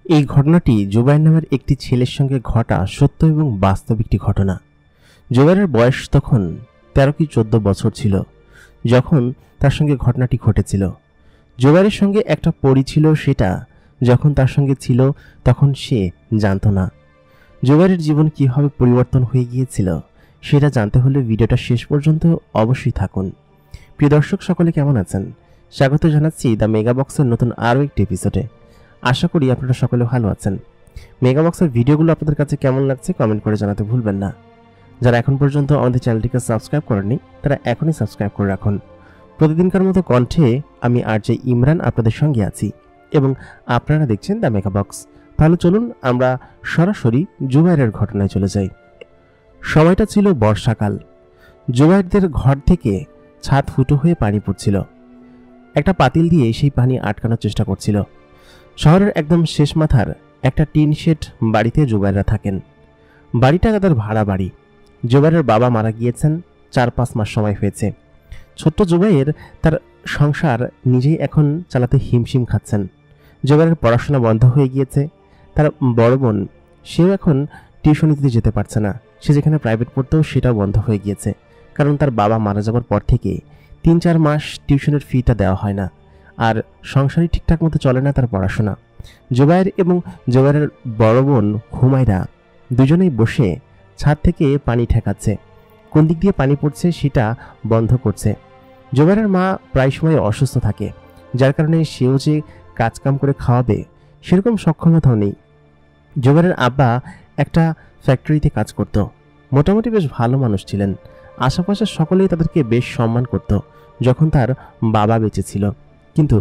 এই ঘটনাটি জুবায়ের নামের একটি ছেলের সঙ্গে ঘটা সত্য এবং বাস্তব একটি ঘটনা। জুবায়েরের বয়স তখন 13 কি 14 বছর ছিল যখন তার সঙ্গে ঘটনাটি ঘটেছিল। জুবায়েরের সঙ্গে একটা পরী ছিল, সেটা যখন তার সঙ্গে ছিল তখন সে জানত না। জুবায়েরের জীবন কীভাবে পরিবর্তন হয়ে গিয়েছিল সেটা জানতে হলে ভিডিওটা শেষ পর্যন্ত অবশ্যই থাকুন। প্রিয় দর্শক, সকলে কেমন আছেন? স্বাগত জানাচ্ছি দ্য মেগাবক্সের নতুন আরও একটি এপিসোডে। আশা করি আপনারা সকলে ভালো আছেন। মেগাবক্সের ভিডিওগুলো আপনাদের কাছে কেমন লাগছে কমেন্ট করে জানাতে ভুলবেন না। যারা এখন পর্যন্ত আমাদের চ্যানেলটিকে সাবস্ক্রাইব করেননি তারা এখনই সাবস্ক্রাইব করে রাখুন। প্রতিদিনকার মতো কণ্ঠে আমি আরজে ইমরান আপনাদের সঙ্গে আছি এবং আপনারা দেখছেন দ্য মেগাবক্স। তাহলে চলুন আমরা সরাসরি জুবায়েরের ঘটনায় চলে যাই। সময়টা ছিল বর্ষাকাল। জুবায়েরদের ঘর থেকে ছাদ ফুটো হয়ে পানি পড়ছিল। একটা পাতিল দিয়ে সেই পানি আটকানোর চেষ্টা করছিল। শহরের একদম শেষ মাথার একটা টিন শেড বাড়িতে জুবায়েররা থাকেন। বাড়িটা তাদের ভাড়া বাড়ি। জুবায়েরের বাবা মারা গিয়েছেন, 4-5 মাস সময় হয়েছে। ছোট্ট জুবায়ের তার সংসার নিজেই এখন চালাতে হিমশিম খাচ্ছেন। জুবায়েরের পড়াশোনা বন্ধ হয়ে গিয়েছে। তার বড় বোন, সেও এখন টিউশনি দিতে যেতে পারছে না। সে যেখানে প্রাইভেট পড়তেও সেটাও বন্ধ হয়ে গিয়েছে, কারণ তার বাবা মারা যাওয়ার পর থেকে 3-4 মাস টিউশনের ফিটা দেওয়া হয় না, আর সংসারই ঠিকঠাক মতো চলে না তার পড়াশোনা। জুবায়ের এবং জুবায়েরের বড় বোন হুমায়রা দুজনেই বসে ছাদ থেকে পানি ঠেকাচ্ছে। কোন দিক দিয়ে পানি পড়ছে সেটা বন্ধ করছে। জুবায়েরের মা প্রায় সময় অসুস্থ থাকে, যার কারণে সেও যে কাজকাম করে খাওয়াবে সেরকম সক্ষমতাও নেই। জুবায়েরের আব্বা একটা ফ্যাক্টরিতে কাজ করত। মোটামুটি বেশ ভালো মানুষ ছিলেন। আশেপাশের সকলেই তাদেরকে বেশ সম্মান করত যখন তার বাবা বেঁচে ছিল। কিন্তু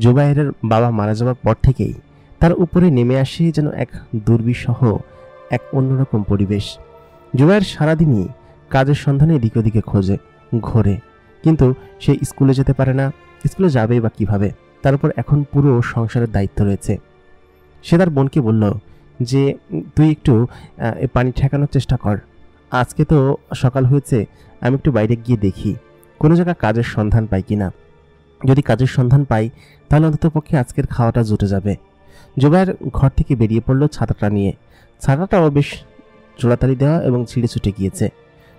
জুবায়েরের বাবা মারা যাওয়ার পর থেকেই তার উপরে নেমে আসে যেন এক দুর্বিষহ এক অন্যরকম পরিবেশ। জুবায়ের সারাদিনই কাজের সন্ধানে এদিকে ওদিকে ঘোরে, কিন্তু সে স্কুলে যেতে পারে না। স্কুলে যাবেই বা কীভাবে? তার উপর এখন পুরো সংসারের দায়িত্ব রয়েছে। সে তার বোনকে বলল যে তুই একটু পানি ঠেকানোর চেষ্টা কর। আজকে তো সকাল হয়েছে, আমি একটু বাইরে গিয়ে দেখি কোনো জায়গা কাজের সন্ধান পাই কিনা। যদি কাজের সন্ধান পাই তাহলে অন্তত পক্ষে আজকের খাওয়াটা জুটে যাবে। জুবায়ের ঘর থেকে বেরিয়ে পড়ল ছাতাটা নিয়ে। ছাতাটাও বেশ জোড়াতালি দেওয়া এবং ছিঁড়ে ছুটে গিয়েছে।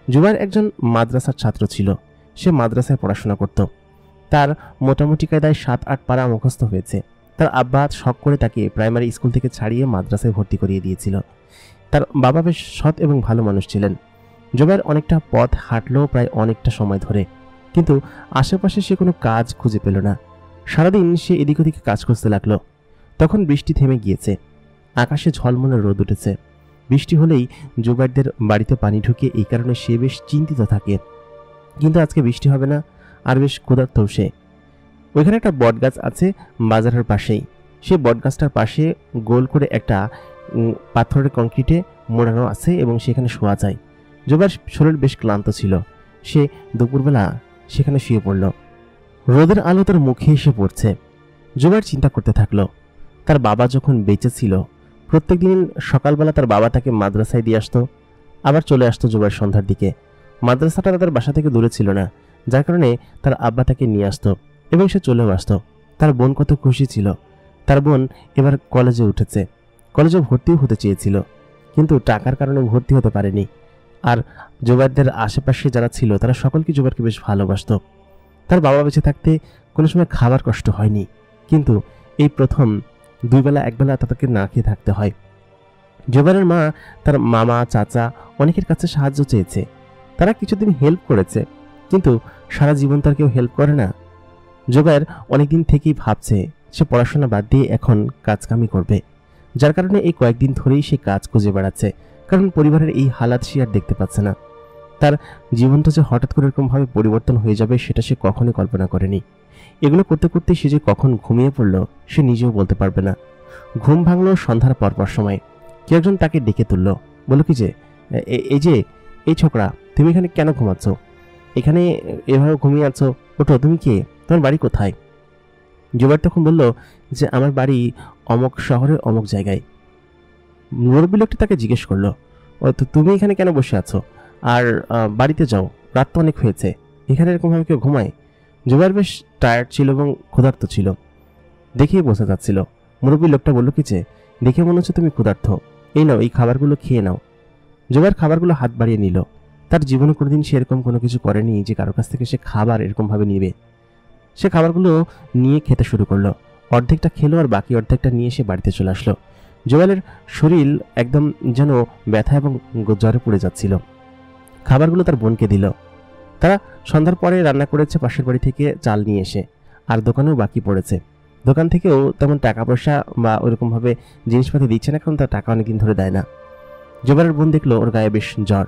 জুবায়ের একজন মাদ্রাসার ছাত্র ছিল। সে মাদ্রাসায় পড়াশোনা করত। তার মোটামুটি কায়দায় 7-8 পারা মুখস্থ হয়েছে। তার আব্বা শখ করে তাকে প্রাইমারি স্কুল থেকে ছাড়িয়ে মাদ্রাসায় ভর্তি করিয়ে দিয়েছিল। তার বাবা বেশ সৎ এবং ভালো মানুষ ছিলেন। জুবায়ের অনেকটা পথ হাঁটলো, প্রায় অনেকটা সময় ধরে, কিন্তু আশেপাশে সে কোনো কাজ খুঁজে পেল না। সারাদিন সে এদিক ওদিকে কাজ খুঁজতে লাগলো। তখন বৃষ্টি থেমে গিয়েছে। আকাশে ঝলমলে রোদ উঠেছে। বৃষ্টি হলেই জুবায়েরদের বাড়িতে পানি ঢুকে, এই কারণে সে বেশ চিন্তিত থাকে। কিন্তু আজকে বৃষ্টি হবে না, আর বেশ ক্ষুধার্ত সে। ওইখানে একটা বটগাছ আছে বাজারের পাশেই। সে বটগাছটার পাশে গোল করে একটা পাথরের কংক্রিটে মোড়ানো আছে এবং সেখানে শোয়া যায়। জুবায়ের শরীর বেশ ক্লান্ত ছিল। সে দুপুরবেলা সেখানে শুয়ে পড়ল। রোদের আলো তার মুখে এসে পড়ছে। জুবায়ের চিন্তা করতে থাকলো, তার বাবা যখন বেঁচে ছিল প্রত্যেকদিন সকালবেলা তার বাবা তাকে মাদ্রাসায় দিয়ে আসতো, আবার চলে আসতো জুবায়ের সন্ধ্যার দিকে। মাদ্রাসাটা তাদের বাসা থেকে দূরে ছিল না, যার কারণে তার আব্বা তাকে নিয়ে আসতো এবং সে চলেও আসতো। তার বোন কত খুশি ছিল। তার বোন এবার কলেজে উঠেছে। কলেজে ভর্তিও হতে চেয়েছিল, কিন্তু টাকার কারণে ভর্তি হতে পারেনি। আর জুবায়েরদের আশেপাশে যারা ছিল তারা সকলকে জুবায়েরকে বেশ ভালোবাসত। তার বাবা বেঁচে থাকতে কোনো সময় খাবার কষ্ট হয়নি, কিন্তু এই প্রথম 2 বেলা 1 বেলা তাদেরকে না খেয়ে থাকতে হয়। জুবায়েরের মা তার মামা চাচা অনেকের কাছে সাহায্য চেয়েছে। তারা কিছুদিন হেল্প করেছে, কিন্তু সারা জীবন তার কেউ হেল্প করে না। জুবায়ের অনেকদিন থেকেই ভাবছে সে পড়াশোনা বাদ দিয়ে এখন কাজকামি করবে, যার কারণে এই কয়েকদিন ধরেই সে কাজ খুঁজে বেড়াচ্ছে, কারণ পরিবারের এই হালাত সে আর দেখতে পাচ্ছে না। তার জীবনটা যে হঠাৎ করে এরকমভাবে পরিবর্তন হয়ে যাবে সেটা সে কখনোই কল্পনা করেনি। এগুলো করতে করতে সে যে কখন ঘুমিয়ে পড়ল সে নিজেও বলতে পারবে না। ঘুম ভাঙল সন্ধ্যার পরপর সময়। কেউ একজন তাকে ডেকে তুলল, বলল কি যে এই ছোকরা, তুমি এখানে কেন ঘুমাচ্ছ? এখানে এভাবে ঘুমিয়ে আছো, ওঠো, তুমি কে? তোমার বাড়ি কোথায়? জুবায়ের তখন বলল যে আমার বাড়ি অমক শহরের অমক জায়গায়। মুরব্বী লোকটি তাকে জিজ্ঞেস করলো, ও তো তুমি এখানে কেন বসে আছো? আর বাড়িতে যাও, রাত তো অনেক হয়েছে, এখানে এরকমভাবে কেউ ঘুমায়? জুবায়ের বেশ টায়ার্ড ছিল এবং ক্ষুধার্ত ছিল, দেখেই বোঝা যাচ্ছিল। মুরব্বী লোকটা বলল কি যে দেখে মনে হচ্ছে তুমি ক্ষুধার্ত, এই নাও, এই খাবারগুলো খেয়ে নাও। জুবায়ের খাবারগুলো হাত বাড়িয়ে নিল। তার জীবনে কোনোদিন সে এরকম কোনো কিছু করেনি যে কারো কাছ থেকে সে খাবার এরকমভাবে নিবে। সে খাবারগুলো নিয়ে খেতে শুরু করলো। অর্ধেকটা খেলো আর বাকি অর্ধেকটা নিয়ে সে বাড়িতে চলে আসলো। জুবায়ের শরীর একদম যেন ব্যথা এবং জ্বরে পড়ে যাচ্ছিল। খাবারগুলো তার বোনকে দিল। তারা সন্ধ্যার পরে রান্না করেছে পাশের বাড়ি থেকে চাল নিয়ে এসে, আর দোকানেও বাকি পড়েছে। দোকান থেকেও তেমন টাকা পয়সা বা ওইরকমভাবে জিনিসপাতি দিচ্ছে না, কারণ তার টাকা অনেকদিন ধরে দেয় না। জুবায়ের বোন দেখলো ওর গায়ে বেশ জ্বর,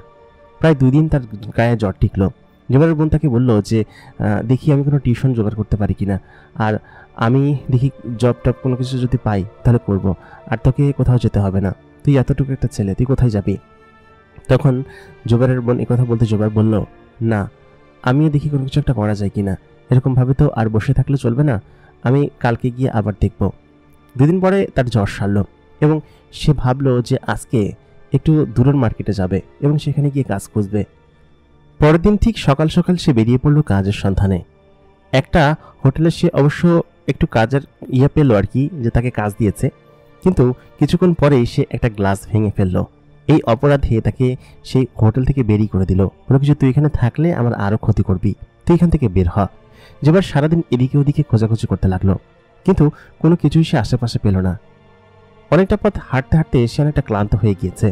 প্রায় 2 দিন তার গায়ে জ্বর টিকলো। জুবায়ের বোন তাকে বলল যে দেখি আমি কোনো টিউশন জোগাড় করতে পারি কিনা, আর আমি দেখি জব টব কোনো কিছু যদি পাই তাহলে করব, আর তোকে কোথাও যেতে হবে না, তুই এতটুকু একটা ছেলে, তুই কোথায় যাবি? তখন জুবায়ের বোন কথা বলতে জুবায়ের বলল, না, আমিও দেখি কোনো কিছু একটা করা যায় কিনা, এরকমভাবে তো আর বসে থাকলে চলবে না, আমি কালকে গিয়ে আবার দেখব। 2 দিন পরে তার জ্বর সারল এবং সে ভাবলো যে আজকে একটু দূরের মার্কেটে যাবে এবং সেখানে গিয়ে কাজ খুঁজবে। পরের দিন ঠিক সকাল সকাল সে বেরিয়ে পড়ল কাজের সন্ধানে। একটা হোটেলে সে অবশ্য একটু কাজের পেল আর কি, যে তাকে কাজ দিয়েছে, কিন্তু কিছুক্ষণ পরেই সে একটা গ্লাস ভেঙে ফেললো। এই অপরাধে তাকে সেই হোটেল থেকে বেরিয়ে করে দিল। বলে কিছু, তুই এখানে থাকলে আমার আরও ক্ষতি করবি, তুই এখান থেকে বের হ। যেবার সারাদিন এদিকে ওদিকে খোঁজাখুঁজি করতে লাগলো, কিন্তু কোনো কিছুই সে আশেপাশে পেল না। অনেকটা পথ হাঁটতে হাঁটতে সে অনেকটা ক্লান্ত হয়ে গিয়েছে।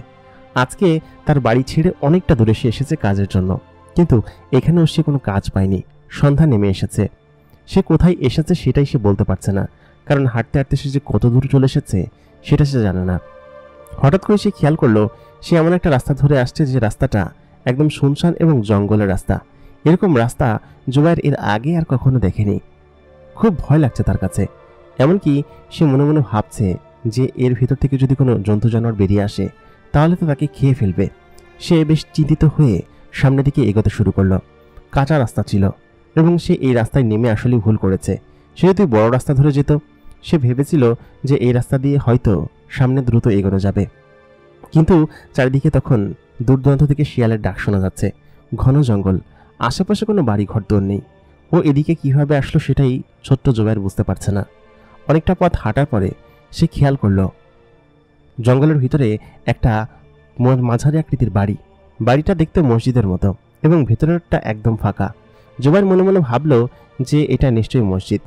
আজকে তার বাড়ি ছেড়ে অনেকটা দূরে সে এসেছে কাজের জন্য, কিন্তু এখানেও সে কোনো কাজ পায়নি। সন্ধ্যা নেমে এসেছে, সে কোথায় এসেছে সেটাই সে বলতে পারছে না, কারণ হাঁটতে হাঁটতে সে যে কত দূর চলে এসেছে সেটা সে জানে না। হঠাৎ করে সে খেয়াল করলো সে এমন একটা রাস্তা ধরে আসছে যে রাস্তাটা একদম শুনশান এবং জঙ্গলের রাস্তা। এরকম রাস্তা জুবায়ের এর আগে আর কখনো দেখেনি। খুব ভয় লাগছে তার কাছে, এমনকি সে মনে মনে ভাবছে যে এর ভিতর থেকে যদি কোনো জন্তু জানোয়ার বেরিয়ে আসে তাহলে তো তাকে খেয়ে ফেলবে। সে বেশ চিন্তিত হয়ে সামনের দিকে এগোতে শুরু করলো। কাঁচা রাস্তা ছিল এবং সে এই রাস্তায় নেমে আসলেই ভুল করেছে। সে যদি বড় রাস্তা ধরে যেত, সে ভেবেছিল যে এই রাস্তা দিয়ে হয়তো সামনে দ্রুত এগোনো যাবে, কিন্তু চারিদিকে তখন দূর দূরান্ত থেকে শিয়ালের ডাক শোনা যাচ্ছে। ঘন জঙ্গল, আশেপাশে কোনো বাড়ি ঘর দোর নেই। ও এদিকে কিভাবে আসলো সেটাই ছোট্ট জুবায়ের বুঝতে পারছে না। অনেকটা পথ হাঁটার পরে সে খেয়াল করলো জঙ্গলের ভিতরে একটা মাঝারি আকৃতির বাড়ি। বাড়িটা দেখতে মসজিদের মতো এবং ভেতরেরটা একদম ফাঁকা। জুবায়ের মনে মনে ভাবলো যে এটা নিশ্চয়ই মসজিদ,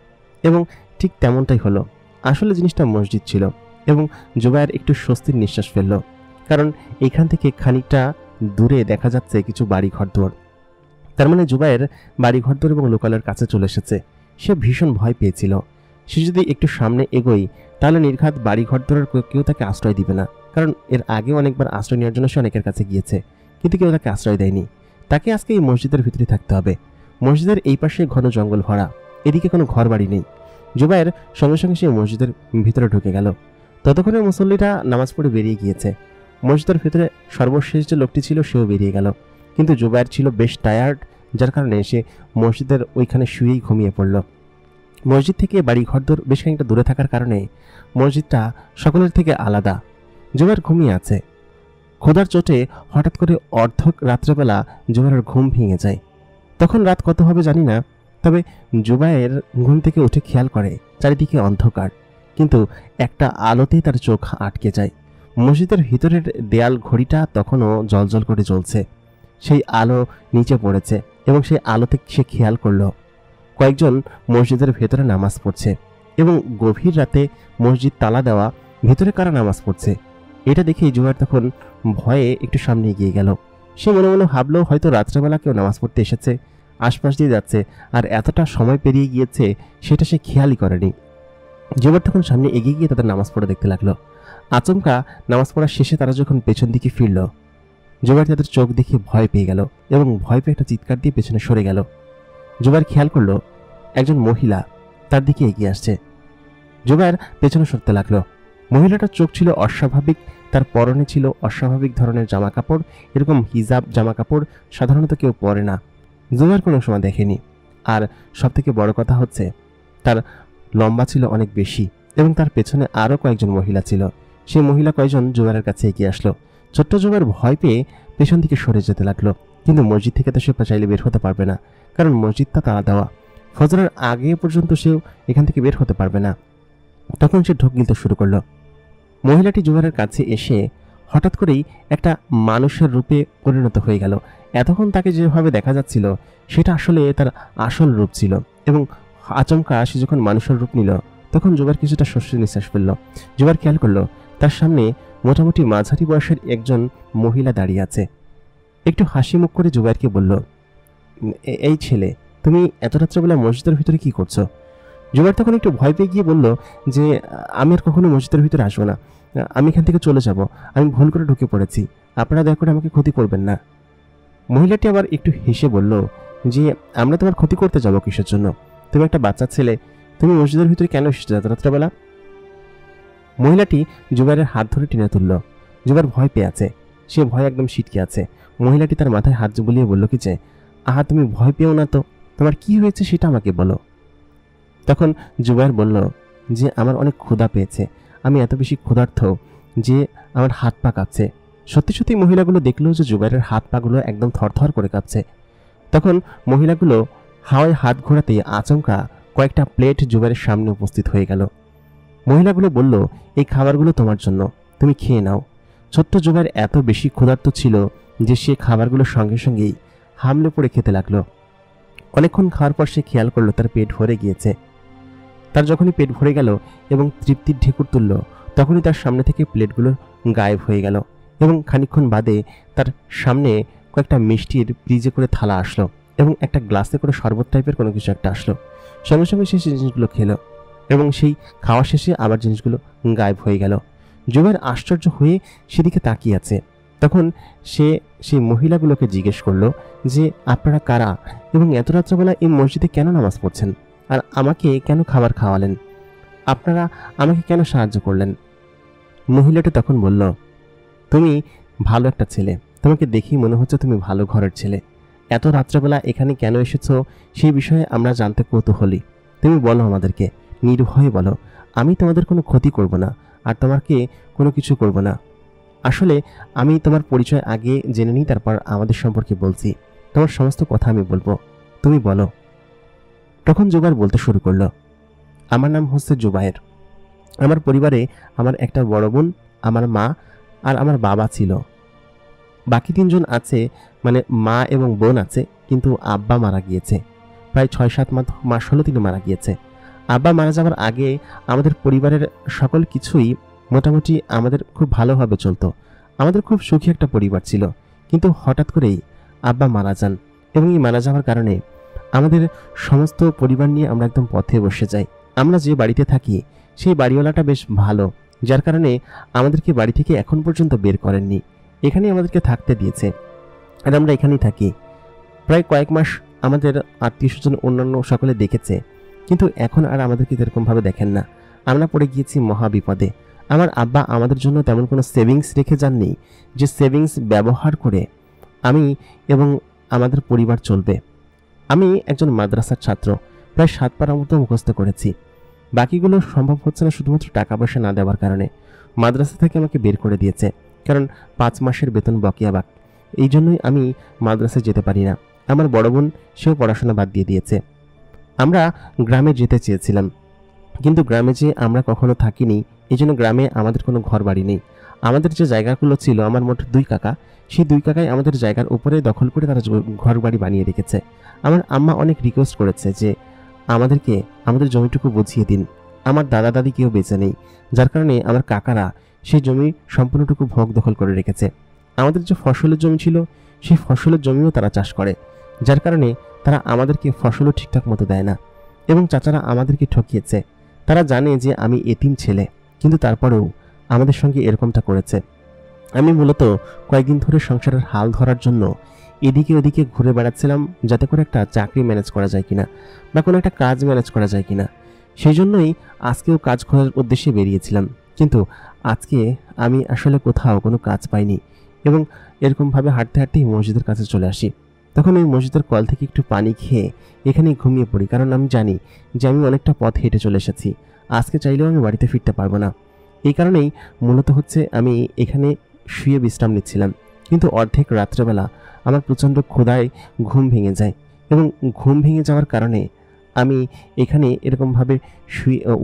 এবং ঠিক তেমনটাই হলো। আসলে জিনিসটা মসজিদ ছিল এবং জুবায়ের একটু স্বস্তির নিঃশ্বাস ফেলল, কারণ এখান থেকে খানিকটা দূরে দেখা যাচ্ছে কিছু বাড়ি ঘরদোর। তার মানে জুবায়ের বাড়ি ঘরদোর এবং লোকালের কাছে চলে এসেছে। সে ভীষণ ভয় পেয়েছিল। সে যদি একটু সামনে এগোই তাহলে নির্ঘাত বাড়ি ঘরদোরের কেউ তাকে আশ্রয় দিবে না, কারণ এর আগেও অনেকবার আশ্রয় নেওয়ার জন্য সে অনেকের কাছে গিয়েছে, কিন্তু কেউ তাকে আশ্রয় দেয়নি। তাকে আজকে এই মসজিদের ভিতরে থাকতে হবে। মসজিদের এই পাশে ঘন জঙ্গল ভরা, এদিকে কোনো ঘর বাড়ি নেই। জুবায়ের সঙ্গে সঙ্গে সে মসজিদের ভিতরে ঢুকে গেল। ততক্ষণে মুসল্লিরা নামাজ পড়ে বেরিয়ে গিয়েছে। মসজিদের ভিতরে সর্বশেষ যে লোকটি ছিল সেও বেরিয়ে গেল, কিন্তু জুবায়ের ছিল বেশ টায়ার্ড, যার কারণে সে মসজিদের ওইখানে শুয়েই ঘুমিয়ে পড়ল। মসজিদ থেকে বাড়ি ঘরদোর বেশ খানিকটা দূরে থাকার কারণে মসজিদটা সকলের থেকে আলাদা। জুবায়ের ঘুমিয়ে আছে। ক্ষুধার চোটে হঠাৎ করে অর্ধক রাত্রেবেলা জুবায়ের ঘুম ভেঙে যায়। তখন রাত কত হবে জানি না, তবে জুবায়ের ঘুম থেকে উঠে খেয়াল করে চারিদিকে অন্ধকার, কিন্তু একটা আলোতেই তার চোখ আটকে যায়। মসজিদের ভিতরের দেয়াল ঘড়িটা তখনও জ্বলজ্বল করে জ্বলছে। সেই আলো নিচে পড়েছে এবং সেই আলোতে সে খেয়াল করলো কয়েকজন মসজিদের ভেতরে নামাজ পড়ছে, এবং গভীর রাতে মসজিদ তালা দেওয়া, ভেতরে কারা নামাজ পড়ছে এটা দেখেই জুবায়ের তখন ভয়ে একটু সামনে এগিয়ে গেল। সে মনে মনে ভাবলো হয়তো রাত্রেবেলা কেউ নামাজ পড়তে এসেছে, আশপাশ দিয়ে যাচ্ছে, আর এতটা সময় পেরিয়ে গিয়েছে সেটা সে খেয়ালই করেনি। জুবায়ের তখন সামনে এগিয়ে গিয়ে তাদের নামাজ পড়া দেখতে লাগলো। আচমকা নামাজ পড়ার শেষে তারা যখন পেছন দিকে ফিরল, জুবায়ের তাদের চোখ দেখে ভয় পেয়ে গেল এবং ভয় পেয়ে একটা চিৎকার দিয়ে পেছনে সরে গেল। জুবায়ের খেয়াল করলো একজন মহিলা তার দিকে এগিয়ে আসছে। জুবায়ের পেছনে সরতে লাগলো। মহিলাটার চোখ ছিল অস্বাভাবিক, তার পরনে ছিল অস্বাভাবিক ধরনের জামা কাপড়। এরকম হিজাব জামা কাপড় সাধারণত কেউ পরে না, জুবায়ের কোনো সময় দেখেনি। আর সবথেকে বড় কথা হচ্ছে তার লম্বা ছিল অনেক বেশি, এবং তার পেছনে আরও কয়েকজন মহিলা ছিল। সেই মহিলা কয়েকজন জুবায়ের কাছে এগিয়ে আসলো। ছোট্ট জুবায়ের ভয় পেয়ে পেছন দিকে সরে যেতে লাগলো, কিন্তু মসজিদ থেকে তো সে চাইলে বের হতে পারবে না, কারণ মসজিদটা তালা দেওয়া। ফজরের আগে পর্যন্ত সেও এখান থেকে বের হতে পারবে না। তখন সে ঢোক গিলতে শুরু করলো। মহিলাটি জুবাইরের কাছে এসে হঠাৎ করেই একটা মানুষের রূপে পরিণত হয়ে গেল। এতক্ষণ তাকে যেভাবে দেখা যাচ্ছিল সেটা আসলে তার আসল রূপ ছিল, এবং আচমকা সে যখন মানুষের রূপ নিল তখন জুবাইর কিছুটা স্বস্তির নিঃশ্বাস ফেলল। জুবাইর খেয়াল করলো তার সামনে মোটামুটি মাঝারি বয়সের একজন মহিলা দাঁড়িয়ে আছে। একটু হাসি মুখ করে জুবাইরকে বলল, এই ছেলে, তুমি এত রাত্রেবেলা মসজিদের ভিতরে কি করছো? জুবাইর তখন একটু ভয় পেয়ে গিয়ে বলল যে আমি আর কখনো মসজিদের ভিতরে আসবো না, আমি এখান থেকে চলে যাব, আমি ভুল করে ঢুকে পড়েছি, আপনারা দয়া করে আমাকে ক্ষতি করবেন না। মহিলাটি আবার একটু হেসে বলল যে আমরা তোমার ক্ষতি করতে যাবো কিসের জন্য? তুমি একটা বাচ্চা ছেলে, তুমি মসজিদের ভিতরে কেন এসেছো এত রাত্রেবেলা? মহিলাটি জুবাইরের হাত ধরে টেনে তুলল। জুবাইর ভয় পেয়ে আছে, সে ভয় একদম ছিটকে আছে। মহিলাটি তার মাথায় হাত বুলিয়ে বলল কি যে, আহা তুমি ভয় পেও না তো, তোমার কি হয়েছে সেটা আমাকে বলো। তখন জুবাইর বলল যে আমার অনেক ক্ষুধা পেয়েছে, আমি এত বেশি ক্ষুধার্ত যে আমার হাত পা কাঁপছে। সত্যি সত্যি মহিলাগুলো দেখলো যে জুবাইরের হাত পাগুলো একদম থরথর করে কাঁপছে। তখন মহিলাগুলো হাওয়ায় হাত ঘোরাতেই আচমকা কয়েকটা প্লেট জুবাইরের সামনে উপস্থিত হয়ে গেল। মহিলাগুলো বলল, এই খাবারগুলো তোমার জন্য, তুমি খেয়ে নাও। ছোট্ট জুবাইর এত বেশি ক্ষুধার্ত ছিল যে সে খাবারগুলোর সঙ্গে সঙ্গেই হামলে পড়ে খেতে লাগলো। অনেকক্ষণ খাওয়ার পর সে খেয়াল করলো তার পেট ভরে গিয়েছে। তার যখনই পেট ভরে গেল এবং তৃপ্তির ঢেকুর তুলল, তখনই তার সামনে থেকে প্লেটগুলো গায়েব হয়ে গেল, এবং খানিকক্ষণ বাদে তার সামনে কয়েকটা মিষ্টির ফ্রিজে করে থালা আসলো এবং একটা গ্লাসে করে শরবত টাইপের কোনো কিছু একটা আসলো। সঙ্গে সঙ্গে সে জিনিসগুলো খেলো এবং সেই খাওয়া শেষে আবার জিনিসগুলো গায়েব হয়ে গেল। জুবাইর আশ্চর্য হয়ে সেদিকে তাকিয়ে আছে। তখন সে সেই মহিলাগুলোকে জিজ্ঞেস করলো যে আপনারা কারা এবং এত রাত্রেবেলা এই মসজিদে কেন নামাজ পড়ছেন, আর আমাকে কেন খাবার খাওয়ালেন, আপনারা আমাকে কেন সাহায্য করলেন? মহিলাটি তখন বলল, তুমি ভালো একটা ছেলে, তোমাকে দেখেই মনে হচ্ছে তুমি ভালো ঘরের ছেলে। এত রাত্রেবেলা এখানে কেন এসেছো সেই বিষয়ে আমরা জানতে কৌতূহলী। তুমি বলো আমাদেরকে, নির্ভয়ে বলো, আমি তোমাদের কোনো ক্ষতি করব না আর তোমাকে কোনো কিছু করব না। আসলে আমি তোমার পরিচয় আগে জেনে নিই, তারপর আমাদের সম্পর্কে বলছি, তোমার সমস্ত কথা আমি বলবো, তুমি বলো। তখন জুবাইর বলতে শুরু করলো, আমার নাম হচ্ছে জুবাইর। আমার পরিবারে আমার একটা বড় বোন, আমার মা আর আমার বাবা ছিল। বাকি তিনজন আছে, মানে মা এবং বোন আছে, কিন্তু আব্বা মারা গিয়েছে। প্রায় 6-7 মাস হলো তিনি মারা গিয়েছে। আব্বা মারা যাওয়ার আগে আমাদের পরিবারের সকল কিছুই মোটামুটি আমাদের খুব ভালোভাবে চলতো। আমাদের খুব সুখী একটা পরিবার ছিল, কিন্তু হঠাৎ করেই আব্বা মারা যান, এবং এই মারা যাওয়ার কারণে আমাদের সমস্ত পরিবার নিয়ে আমরা একদম পথে বসে যাই। আমরা যে বাড়িতে থাকি সেই বাড়িওয়ালাটা বেশ ভালো, যার কারণে আমাদেরকে বাড়ি থেকে এখন পর্যন্ত বের করেননি, এখানেই আমাদেরকে থাকতে দিয়েছে, আর আমরা এখানেই থাকি। প্রায় কয়েক মাস আমাদের আত্মীয় স্বজন অন্যান্য সকলে দেখেছে, কিন্তু এখন আর আমাদেরকে এরকমভাবে দেখেন না। আমরা পড়ে গিয়েছি মহা বিপদে। আমার আব্বা আমাদের জন্য তেমন কোনো সেভিংস রেখে যাননি যে সেভিংস ব্যবহার করে আমি এবং আমাদের পরিবার চলবে। আমি একজন মাদ্রাসার ছাত্র, প্রায় 7 পারার মতো মুখস্থ করেছি। বাকিগুলো সম্ভব হচ্ছে না শুধুমাত্র টাকা পয়সা না দেওয়ার কারণে। মাদ্রাসা থেকে আমাকে বের করে দিয়েছে, কারণ 5 মাসের বেতন বকেয়া বাক। এই জন্যই আমি মাদ্রাসায় যেতে পারি না। আমার বড় বোন, সেও পড়াশোনা বাদ দিয়ে দিয়েছে। আমরা গ্রামে যেতে চেয়েছিলাম, কিন্তু গ্রামে যে আমরা কখনো থাকিনি, এই জন্য গ্রামে আমাদের কোনো ঘর বাড়ি নেই। আমাদের যে জায়গাগুলো ছিল, আমার মোট 2 কাকা, সেই 2 কাকাই আমাদের জায়গার উপরে দখল করে তারা ঘর বাড়ি বানিয়ে রেখেছে। আমার আম্মা অনেক রিকোয়েস্ট করেছে যে আমাদেরকে আমাদের জমিটুকু বুঝিয়ে দিন। আমার দাদা দাদি কেউ বেঁচে নেই, যার কারণে আমার কাকারা সেই জমি সম্পূর্ণটুকু ভোগ দখল করে রেখেছে। আমাদের যে ফসলের জমি ছিল, সেই ফসলের জমিও তারা চাষ করে, যার কারণে তারা আমাদেরকে ফসলও ঠিকঠাক মতো দেয় না, এবং চাচারা আমাদেরকে ঠকিয়েছে। তারা জানে যে আমি এতিম ছেলে, কিন্তু তারপরেও আমাদের সঙ্গে এরকমটা করেছে। আমি মূলত কয়েকদিন ধরে সংসারের হাল ধরার জন্য এদিকে ওদিকে ঘুরে বেড়াচ্ছিলাম, যাতে করে একটা চাকরি ম্যানেজ করা যায় কিনা বা কোনো একটা কাজ ম্যানেজ করা যায় কিনা। সেই জন্যই আজকেও কাজ খোঁজার উদ্দেশ্যে বেরিয়েছিলাম, কিন্তু আজকে আমি আসলে কোথাও কোনো কাজ পাইনি, এবং এরকমভাবে হাঁটতে হাঁটতেই মসজিদের কাছে চলে আসি। তখন ওই মসজিদের কল থেকে একটু পানি খেয়ে এখানেই ঘুমিয়ে পড়ি, কারণ আমি জানি যে আমি অনেকটা পথ হেঁটে চলে এসেছি, আজকে চাইলেও আমি বাড়িতে ফিরতে পারবো না। এই কারণেই মূলত হচ্ছে আমি এখানে শুয়ে বিশ্রাম নিচ্ছিলাম, কিন্তু অর্ধেক রাত্রেবেলা আমার প্রচণ্ড ক্ষুধায় ঘুম ভেঙে যায়, এবং ঘুম ভেঙে যাওয়ার কারণে আমি এখানে এরকমভাবে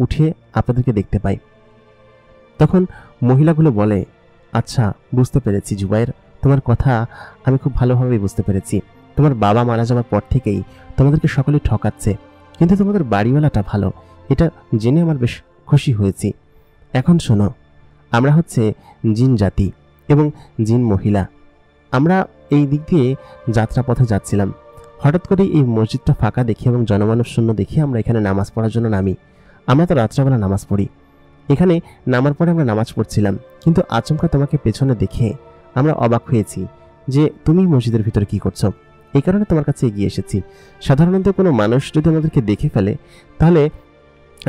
উঠে আপনাদেরকে দেখতে পাই। তখন মহিলাগুলো বলে, আচ্ছা বুঝতে পেরেছি জুবায়ের, তোমার কথা আমি খুব ভালোভাবেই বুঝতে পেরেছি। তোমার বাবা মারা যাওয়ার পর থেকেই তোমাদেরকে সকলেই ঠকাচ্ছে, কিন্তু তোমাদের বাড়িওয়ালাটা ভালো, এটা জেনে আমার বেশ খুশি হয়েছি। এখন শোনো, আমরা হচ্ছে জিন জাতি এবং জিন মহিলা। আমরা এই দিক দিয়ে যাত্রাপথে যাচ্ছিলাম, হঠাৎ করে এই মসজিদটা ফাঁকা দেখে এবং জনমানব শূন্য দেখে আমরা এখানে নামাজ পড়ার জন্য নামি। আমরা তো রাত্রেবেলা নামাজ পড়ি, এখানে নামার পরে আমরা নামাজ পড়ছিলাম, কিন্তু আচমকা তোমাকে পেছনে দেখে আমরা অবাক হয়েছি যে তুমি মসজিদের ভিতরে কি করছো। এই কারণে তোমার কাছে এগিয়ে এসেছি। সাধারণত কোনো মানুষ যদি আমাদেরকে দেখে ফেলে তাহলে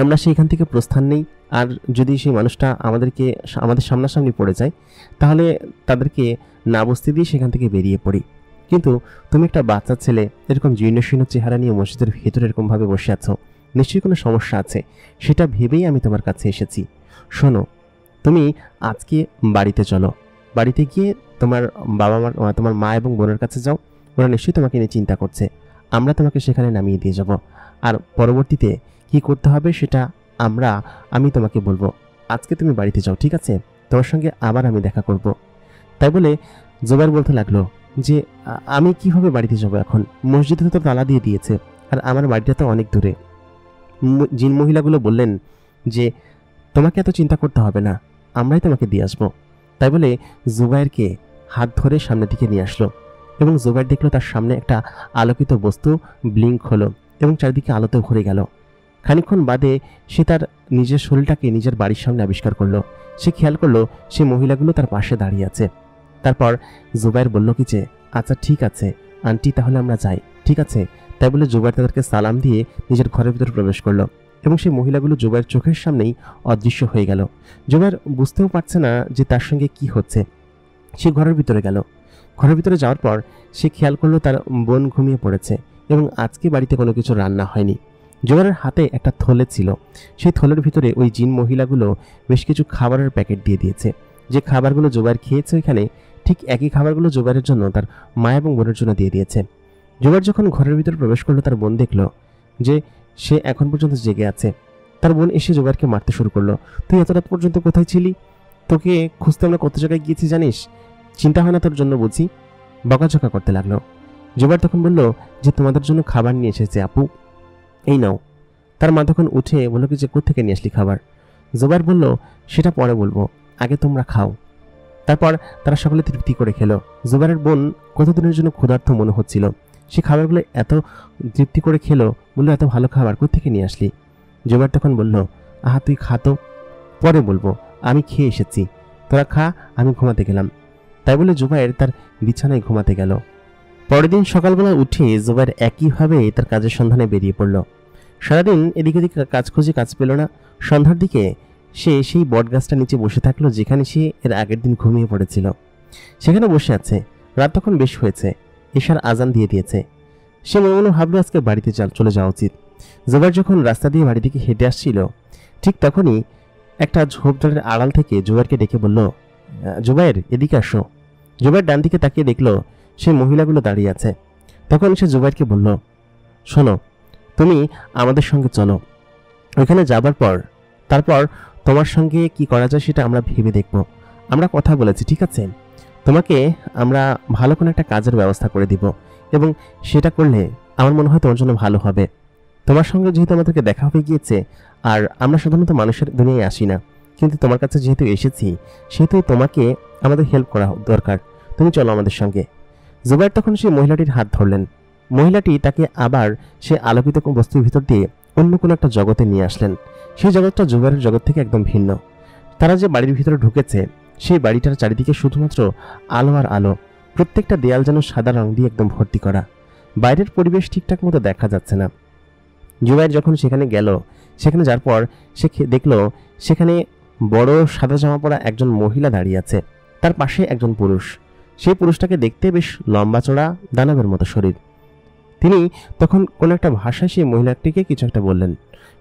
আমরা সেইখান থেকে প্রস্থান নেই, আর যদি সেই মানুষটা আমাদের সামনাসামনি পড়ে যায় তাহলে তাদেরকে না বুঝতে দিয়ে সেখান থেকে বেরিয়ে পড়ি। কিন্তু তুমি একটা বাচ্চা ছেলে, এরকম জীর্ণশীর্ণ চেহারা নিয়ে মসজিদের ভেতরে এরকমভাবে বসে আছো, নিশ্চয়ই কোনো সমস্যা আছে, সেটা ভেবেই আমি তোমার কাছে এসেছি। শোনো, তুমি আজকে বাড়িতে চলো, বাড়িতে গিয়ে তোমার মা এবং বোনের কাছে যাও, ওরা নিশ্চয়ই তোমাকে নিয়ে চিন্তা করছে। আমরা তোমাকে সেখানে নামিয়ে দিয়ে যাব, আর পরবর্তীতে কি করতে হবে সেটা আমি তোমাকে বলবো। আজকে তুমি বাড়িতে যাও, ঠিক আছে? তোমার সঙ্গে আবার আমি দেখা করব। তাই বলে জুবায়ের বলতে লাগলো যে আমি কিভাবে বাড়িতে যাব এখন? মসজিদে তো তালা দিয়ে দিয়েছে, আর আমার বাড়িটা তো অনেক দূরে। জিন মহিলাগুলো বললেন যে তোমাকে এত চিন্তা করতে হবে না, আমরাই তোমাকে দিয়ে আসবো। তাই বলে জুবায়েরকে হাত ধরে সামনের দিকে নিয়ে আসলো, এবং জুবায়ের দেখলো তার সামনে একটা আলোকিত বস্তু ব্লিঙ্ক হলো এবং চারিদিকে আলোতে ভরে গেল। খানিকক্ষণ বাদে সে তার নিজের শরীরটাকে নিজের বাড়ির সামনে আবিষ্কার করলো। সে খেয়াল করলো সে মহিলাগুলো তার পাশে দাঁড়িয়ে আছে। তারপর জুবায়ের বলল কি যে আচ্ছা ঠিক আছে আন্টি, তাহলে আমরা যাই, ঠিক আছে? তাই বলে জুবায়ের তাদেরকে সালাম দিয়ে নিজের ঘরের ভিতরে প্রবেশ করলো, এবং সেই মহিলাগুলো জুবায়ের চোখের সামনেই অদৃশ্য হয়ে গেল। জুবায়ের বুঝতেও পারছে না যে তার সঙ্গে কি হচ্ছে। সে ঘরের ভিতরে গেল। ঘরের ভিতরে যাওয়ার পর সে খেয়াল করলো তার বোন ঘুমিয়ে পড়েছে এবং আজকে বাড়িতে কোনো কিছু রান্না হয়নি। জুবায়ের হাতে একটা থলে ছিল, সেই থলের ভিতরে ওই জিন মহিলাগুলো বেশ কিছু খাবারের প্যাকেট দিয়ে দিয়েছে। যে খাবারগুলো জুবায়ের খেয়েছে ওইখানে, ঠিক একই খাবারগুলো জুবায়েরের জন্য তার মা এবং বোনের জন্য দিয়ে দিয়েছে। জুবায়ের যখন ঘরের ভিতরে প্রবেশ করলো, তার বোন দেখলো যে সে এখন পর্যন্ত জেগে আছে। তার বোন এসে জুবায়েরকে মারতে শুরু করলো। তুই এত রাত পর্যন্ত কোথায় ছিলি? তোকে খুঁজতে আমরা কত জায়গায় গিয়েছি জানিস? চিন্তা হয় না তোর জন্য বুঝি? বকাঝকা করতে লাগলো। জুবায়ের তখন বলল যে তোমাদের জন্য খাবার নিয়ে এসেছে আপু, এই নাও। তার মা তখন উঠে বলল কি যে কোত্থেকে নিয়ে আসলি খাবার? জুবায়ের বলল সেটা পরে বলবো, আগে তোমরা খাও। তারপর তারা সকলে তৃপ্তি করে খেলো। জুবায়ের বোন কতদিনের জন্য ক্ষুধার্ত মনে হচ্ছিল, সে খাবারগুলো এত তৃপ্তি করে খেলো। বললো এত ভালো খাবার কোত্থেকে নিয়ে আসলি? জুবায়ের তখন বলল আহা তুই খা তো, পরে বলবো, আমি খেয়ে এসেছি, তোরা খা, আমি ঘুমাতে গেলাম। তাই বলে জুবায়ের তার বিছানায় ঘুমাতে গেল। পরের দিন সকালবেলা উঠে জুবায়ের একইভাবে তার কাজের সন্ধানে বেরিয়ে পড়ল। সারাদিন এদিকে ওদিকে কাজ খুঁজে কাজ পেল না। সন্ধ্যার দিকে সে সেই বটগাছটা নিচে বসে থাকলো যেখানে সে এর আগের দিন ঘুমিয়ে পড়েছিল। সেখানে বসে আছে। রাত তখন বেশ হয়েছে, এশার আজান দিয়ে দিয়েছে। সে মনে মনে ভাবলো আজকে বাড়িতে চলে যাওয়া উচিত। জুবায়ের যখন রাস্তা দিয়ে বাড়ি দিকে হেঁটে আসছিল, ঠিক তখনই একটা ঝোপঝাড়ের আড়াল থেকে জুবায়েরকে ডেকে বলল, জুবায়ের এদিকে আসো। জুবায়ের ডান দিকে তাকিয়ে দেখলো সেই মহিলাগুলো দাঁড়িয়ে আছে। তখন সে জুবায়েরকে বলল, শোনো, তুমি আমাদের সঙ্গে চলো। ওইখানে যাবার পর তারপর তোমার সঙ্গে কি করা যায় সেটা আমরা ভেবে দেখব। আমরা কথা বলেছি, ঠিক আছে? তোমাকে আমরা ভালো কোনো একটা কাজের ব্যবস্থা করে দিব, এবং সেটা করলে আমার মনে হয় তোমার জন্য ভালো হবে। তোমার সঙ্গে যেহেতু আমাদেরকে দেখা হয়ে গিয়েছে, আর আমরা সাধারণত মানুষের দুনিয়ায় আসি না, কিন্তু তোমার কাছে যেহেতু এসেছি সেহেতু তোমাকে আমাদের হেল্প করা দরকার। তুমি চলো আমাদের সঙ্গে। জুবায়ের তখন সেই মহিলাটির হাত ধরলেন। মহিলাটি তাকে আবার সে আলোকিত বস্তুর ভিতর দিয়ে অন্য কোনো একটা জগতে নিয়ে আসলেন। সেই জগৎটা জুবায়েরের জগৎ থেকে একদম ভিন্ন। তারা যে বাড়ির ভিতরে ঢুকেছে, সেই বাড়িটার চারিদিকে শুধুমাত্র আলো আর আলো। প্রত্যেকটা দেয়াল যেন সাদা রং দিয়ে একদম ভর্তি করা। বাইরের পরিবেশ ঠিকঠাক মতো দেখা যাচ্ছে না। জুবায়ের যখন সেখানে গেল, সেখানে যাওয়ার পর সে দেখলো সেখানে বড় সাদা জামা পরা একজন মহিলা দাঁড়িয়ে আছে, তার পাশে একজন পুরুষ। সেই পুরুষটাকে দেখতে বেশ লম্বা চড়া, দানবের মতো শরীর। তিনি তখন কোন একটা ভাষায় সেই মহিলাটিকে কিছু একটা বললেন।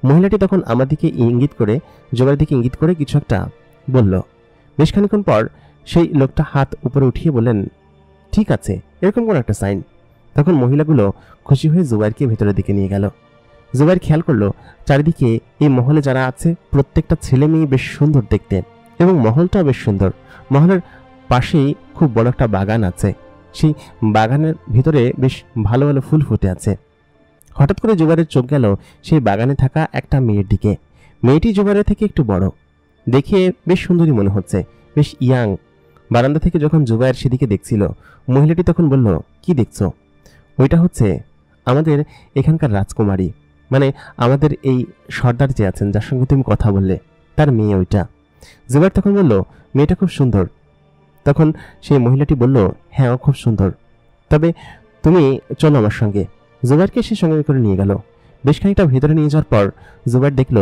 মহিলাটি তখন আমার দিকে ইঙ্গিত করে, জুবায়ের দিকে ইঙ্গিত করে কিছু একটা বলল। বেশ খানিকক্ষণ পর সেই লোকটা হাত উপরে উঠিয়ে বললেন, ঠিক আছে, এরকম কোন একটা সাইন। তখন মহিলাগুলো খুশি হয়ে জুবায়েরকে ভেতরের দিকে নিয়ে গেল। জুবায়ের খেয়াল করলো চারিদিকে এই মহলে যারা আছে প্রত্যেকটা ছেলে মেয়ে বেশ সুন্দর দেখতে, এবং মহলটাও বেশ সুন্দর। মহলের পাশেই খুব বড় একটা বাগান আছে, সেই বাগানের ভিতরে বেশ ভালো ভালো ফুল ফুটে আছে। হঠাৎ করে জুবাইরের চোখ গেল সেই বাগানে থাকা একটা মেয়ের দিকে। মেয়েটি জুবাইরের থেকে একটু বড়, দেখে বেশ সুন্দরী মনে হচ্ছে, বেশ ইয়াং। বারান্দা থেকে যখন জুবাইর সেদিকে দেখছিল, মহিলাটি তখন বলল, কি দেখছো? ওইটা হচ্ছে আমাদের এখানকার রাজকুমারী, মানে আমাদের এই সর্দার যে আছেন, যার সঙ্গে তুমি কথা বললে, তার মেয়ে ওইটা। জুবাইর তখন বলল, মেয়েটা খুব সুন্দর। তখন সেই মহিলাটি বলল, হ্যাঁ ও খুব সুন্দর, তবে তুমি চলো আমার সঙ্গে। জুবাইরকে সে সঙ্গে করে নিয়ে গেল। বেশ খানিকটা ভেতরে নিয়ে যাওয়ার পর জুবাইর দেখল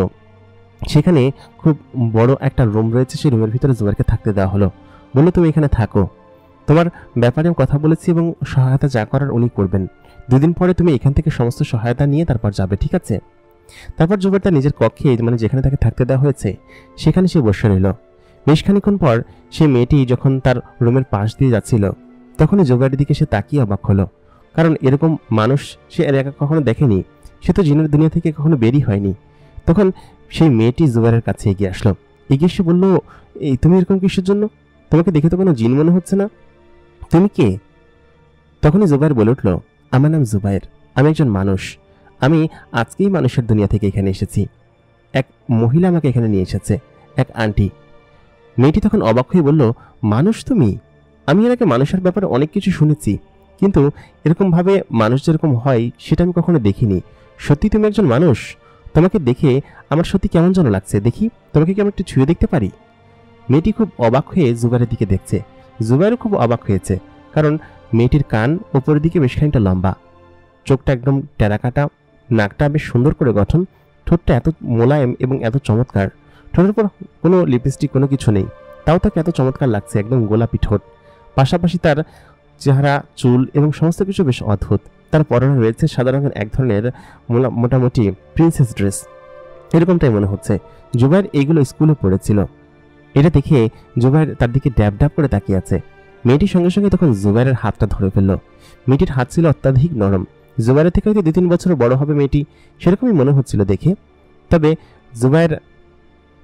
সেখানে খুব বড় একটা রুম রয়েছে। সেই রুমের ভিতরে জুবাইরকে থাকতে দেওয়া হলো। বললো, তুমি এখানে থাকো, তোমার ব্যাপারে কথা বলেছি এবং সহায়তা যা করার উনি করবেন। 2 দিন পরে তুমি এখান থেকে সমস্ত সহায়তা নিয়ে তারপর যাবে, ঠিক আছে? তারপর জুবাইর তার নিজের কক্ষে, মানে যেখানে তাকে থাকতে দেওয়া হয়েছে, সেখানে সে বসে রইল। বেশ খানিক্ষণ পর সেই মেয়েটি যখন তার রুমের পাশ দিয়ে যাচ্ছিল, তখনই জুবাইরের দিকে সে তাকিয়ে অবাক হলো, কারণ এরকম মানুষ সে এর আগে কখনো দেখেনি। সে তো জিনের দুনিয়া থেকে কখনো বেরই হয়নি। তখন সেই মেয়েটি জুবাইরের কাছে এগিয়ে আসলো। এগিয়ে এসে বলল, এই তুমি এরকম কিসের জন্য? তোমাকে দেখে তো কোনো জিন মনে হচ্ছে না, তুমি কে? তখনই জুবাইর বলে উঠল, আমার নাম জুবাইর, আমি একজন মানুষ। আমি আজকেই মানুষের দুনিয়া থেকে এখানে এসেছি। এক মহিলা আমাকে এখানে নিয়ে এসেছে, এক আন্টি। মেয়েটি তখন অবাক হয়ে বলল, মানুষ তুমি? আমি এর আগে মানুষের ব্যাপারে অনেক কিছু শুনেছি, কিন্তু এরকমভাবে মানুষ যেরকম হয় সেটা আমি কখনো দেখিনি। সত্যি তুমি একজন মানুষ? তোমাকে দেখে আমার সত্যি কেমন যেন লাগছে, দেখি তোমাকে কি আমি একটু ছুঁয়ে দেখতে পারি? মেয়েটি খুব অবাক হয়ে জুবাইরের দিকে দেখছে। জুবাইরও খুব অবাক হয়েছে, কারণ মেয়েটির কান উপরের দিকে বেশ খানিকটা লম্বা, চোখটা একদম টেরাকাটা, নাকটা বেশ সুন্দর করে গঠন, ঠোঁটটা এত মোলায়েম এবং এত চমৎকার, ঠোঁটের উপর কোনো লিপস্টিক কোনো কিছু নেই, তাও তাকে এত চমৎকার লাগছে, একদম গোলাপি ঠোঁট। পাশাপাশি তার চেহারা, চুল এবং সমস্ত কিছু বেশ অদ্ভুত। তার পরনে রয়েছে সাদা রঙের এক ধরনের মোটামুটি প্রিন্সেস ড্রেস, এরকমটাই মনে হচ্ছে। জুবাইর এইগুলো স্কুলে পড়েছিল। এটা দেখে জুবাইর তার দিকে ড্যাব ড্যাব করে তাকিয়ে আছে। মেয়েটির সঙ্গে সঙ্গে তখন জুবাইরের হাতটা ধরে ফেলল। মেয়েটির হাত ছিল অত্যাধিক নরম। জুবাইরের থেকে হয়তো 2-3 বছর বড় হবে মেয়েটি, সেরকমই মনে হচ্ছিল দেখে। তবে জুবাইর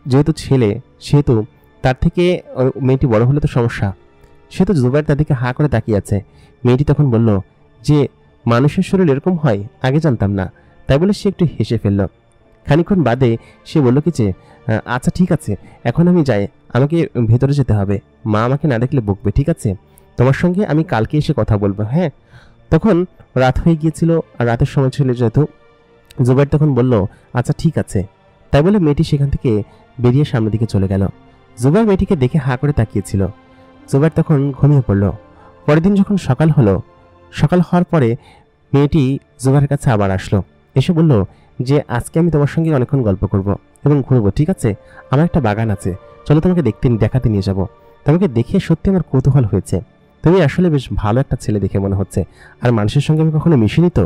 যেহেতু ছেলে, সেহেতু তার থেকে মেয়েটি বড় হলে তো সমস্যা, সেহেতু জুবাইর তার দিকে হা করে তাকিয়ে আছে। মেয়েটি তখন বলল যে, মানুষের শরীর এরকম হয়, আগে জানতাম না। তাই বলে সে একটু হেসে ফেলল। খানিকক্ষণ বাদে সে বলল কি যে, আচ্ছা ঠিক আছে, এখন আমি যাই, আমাকে ভেতরে যেতে হবে, মা আমাকে না দেখলে বকবে, ঠিক আছে? তোমার সঙ্গে আমি কালকে এসে কথা বলবো, হ্যাঁ? তখন রাত হয়ে গিয়েছিল, আর রাতের সময় ছিল যেহেতু, জুবাইর তখন বলল, আচ্ছা ঠিক আছে। তাই বলে মেয়েটি সেখান থেকে বেরিয়ে সামনের দিকে চলে গেল। জুবাইর মেয়েটিকে দেখে হা করে তাকিয়েছিল। জুবাইর তখন ঘুমিয়ে পড়ল। পরের দিন যখন সকাল হলো, সকাল হওয়ার পরে মেয়েটি জুবাইরের কাছে আবার আসলো, এসে বলল যে, আজকে আমি তোমার সঙ্গে অনেকক্ষণ গল্প করব এবং ঘুরবো, ঠিক আছে? আমার একটা বাগান আছে, চলো তোমাকে দেখাতে নিয়ে যাব। তোমাকে দেখে সত্যি আমার কৌতূহল হয়েছে। তুমি আসলে বেশ ভালো একটা ছেলে দেখে মনে হচ্ছে, আর মানুষের সঙ্গে আমি কখনো মিশিনি তো।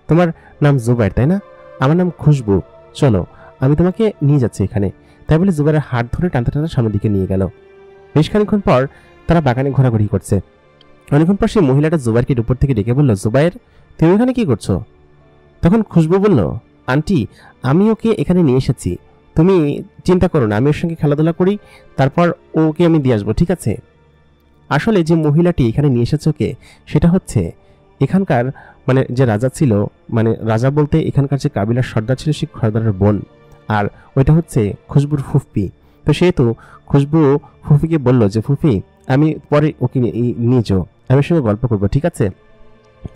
তোমার নাম জুবাইর, তাই না? আমার নাম খুশবু, চলো আমি তোমাকে নিয়ে যাচ্ছি এখানে। তাই বলে জুবাইরের হাত ধরে টানতে টানতে সামনের দিকে নিয়ে গেল। বেশ খানিকক্ষণ পর তারা বাগানে ঘোরাঘুরি করছে। অনেকক্ষণ পর সেই মহিলাটা জুবাইরকে উপর থেকে ডেকে বলল, জুবাইর, তুমি এখানে কি করছো? তখন খুশবু বলল, আন্টি, আমি ওকে এখানে নিয়ে এসেছি, তুমি চিন্তা করো না, আমি ওর সঙ্গে খেলাধুলা করি, তারপর ওকে আমি দিয়ে আসবো, ঠিক আছে? আসলে যে মহিলাটি এখানে নিয়ে এসেছে ওকে, সেটা হচ্ছে এখানকার মানে যে রাজা ছিল, মানে রাজা বলতে এখানকার যে কাবিলার সর্দার ছিল, সেই সর্দারের বোন, আর ওইটা হচ্ছে খুশবুর ফুফি। তো সেহেতু খুশবু ফুফিকে বলল যে, ফুফি, আমি পরে ওকে নিয়ে যাও, আমি ওর সঙ্গে গল্প করবো, ঠিক আছে?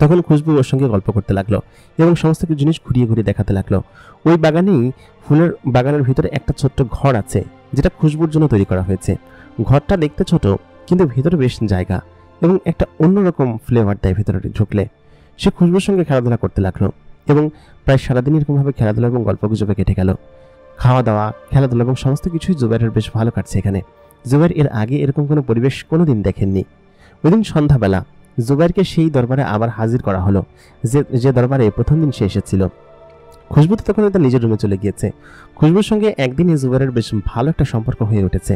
তখন খুশবু ওর সঙ্গে গল্প করতে লাগলো এবং সমস্ত কিছু জিনিস ঘুরিয়ে ঘুরিয়ে দেখাতে লাগলো। ওই বাগানেই, ফুলের বাগানের ভিতরে একটা ছোট্ট ঘর আছে, যেটা খুশবুর জন্য তৈরি করা হয়েছে। ঘরটা দেখতে ছোট, কিন্তু ভিতরে বেশ জায়গা এবং একটা অন্যরকম ফ্লেভার দেয় ভিতরে ঢুকলে। সে খুশবুর সঙ্গে খেলাধুলা করতে লাগলো এবং প্রায় সারাদিন এরকমভাবে খেলাধুলা এবং গল্প গুজবে কেটে গেল। খাওয়া দাওয়া, খেলাধুলা এবং সমস্ত কিছুই জুবাইরের বেশ ভালো কাটছে এখানে। জুবাইর এর আগে এরকম কোনো পরিবেশ কোনোদিন দেখেননি। ওই দিন সন্ধ্যাবেলা জুবাইরকে সেই দরবারে আবার হাজির করা হলো, যে দরবারে প্রথম দিন সে এসেছিল। খুশবু তো তখন তার নিজের রুমে চলে গিয়েছে। খুশবুর সঙ্গে একদিনে জুবাইরের বেশ ভালো একটা সম্পর্ক হয়ে উঠেছে।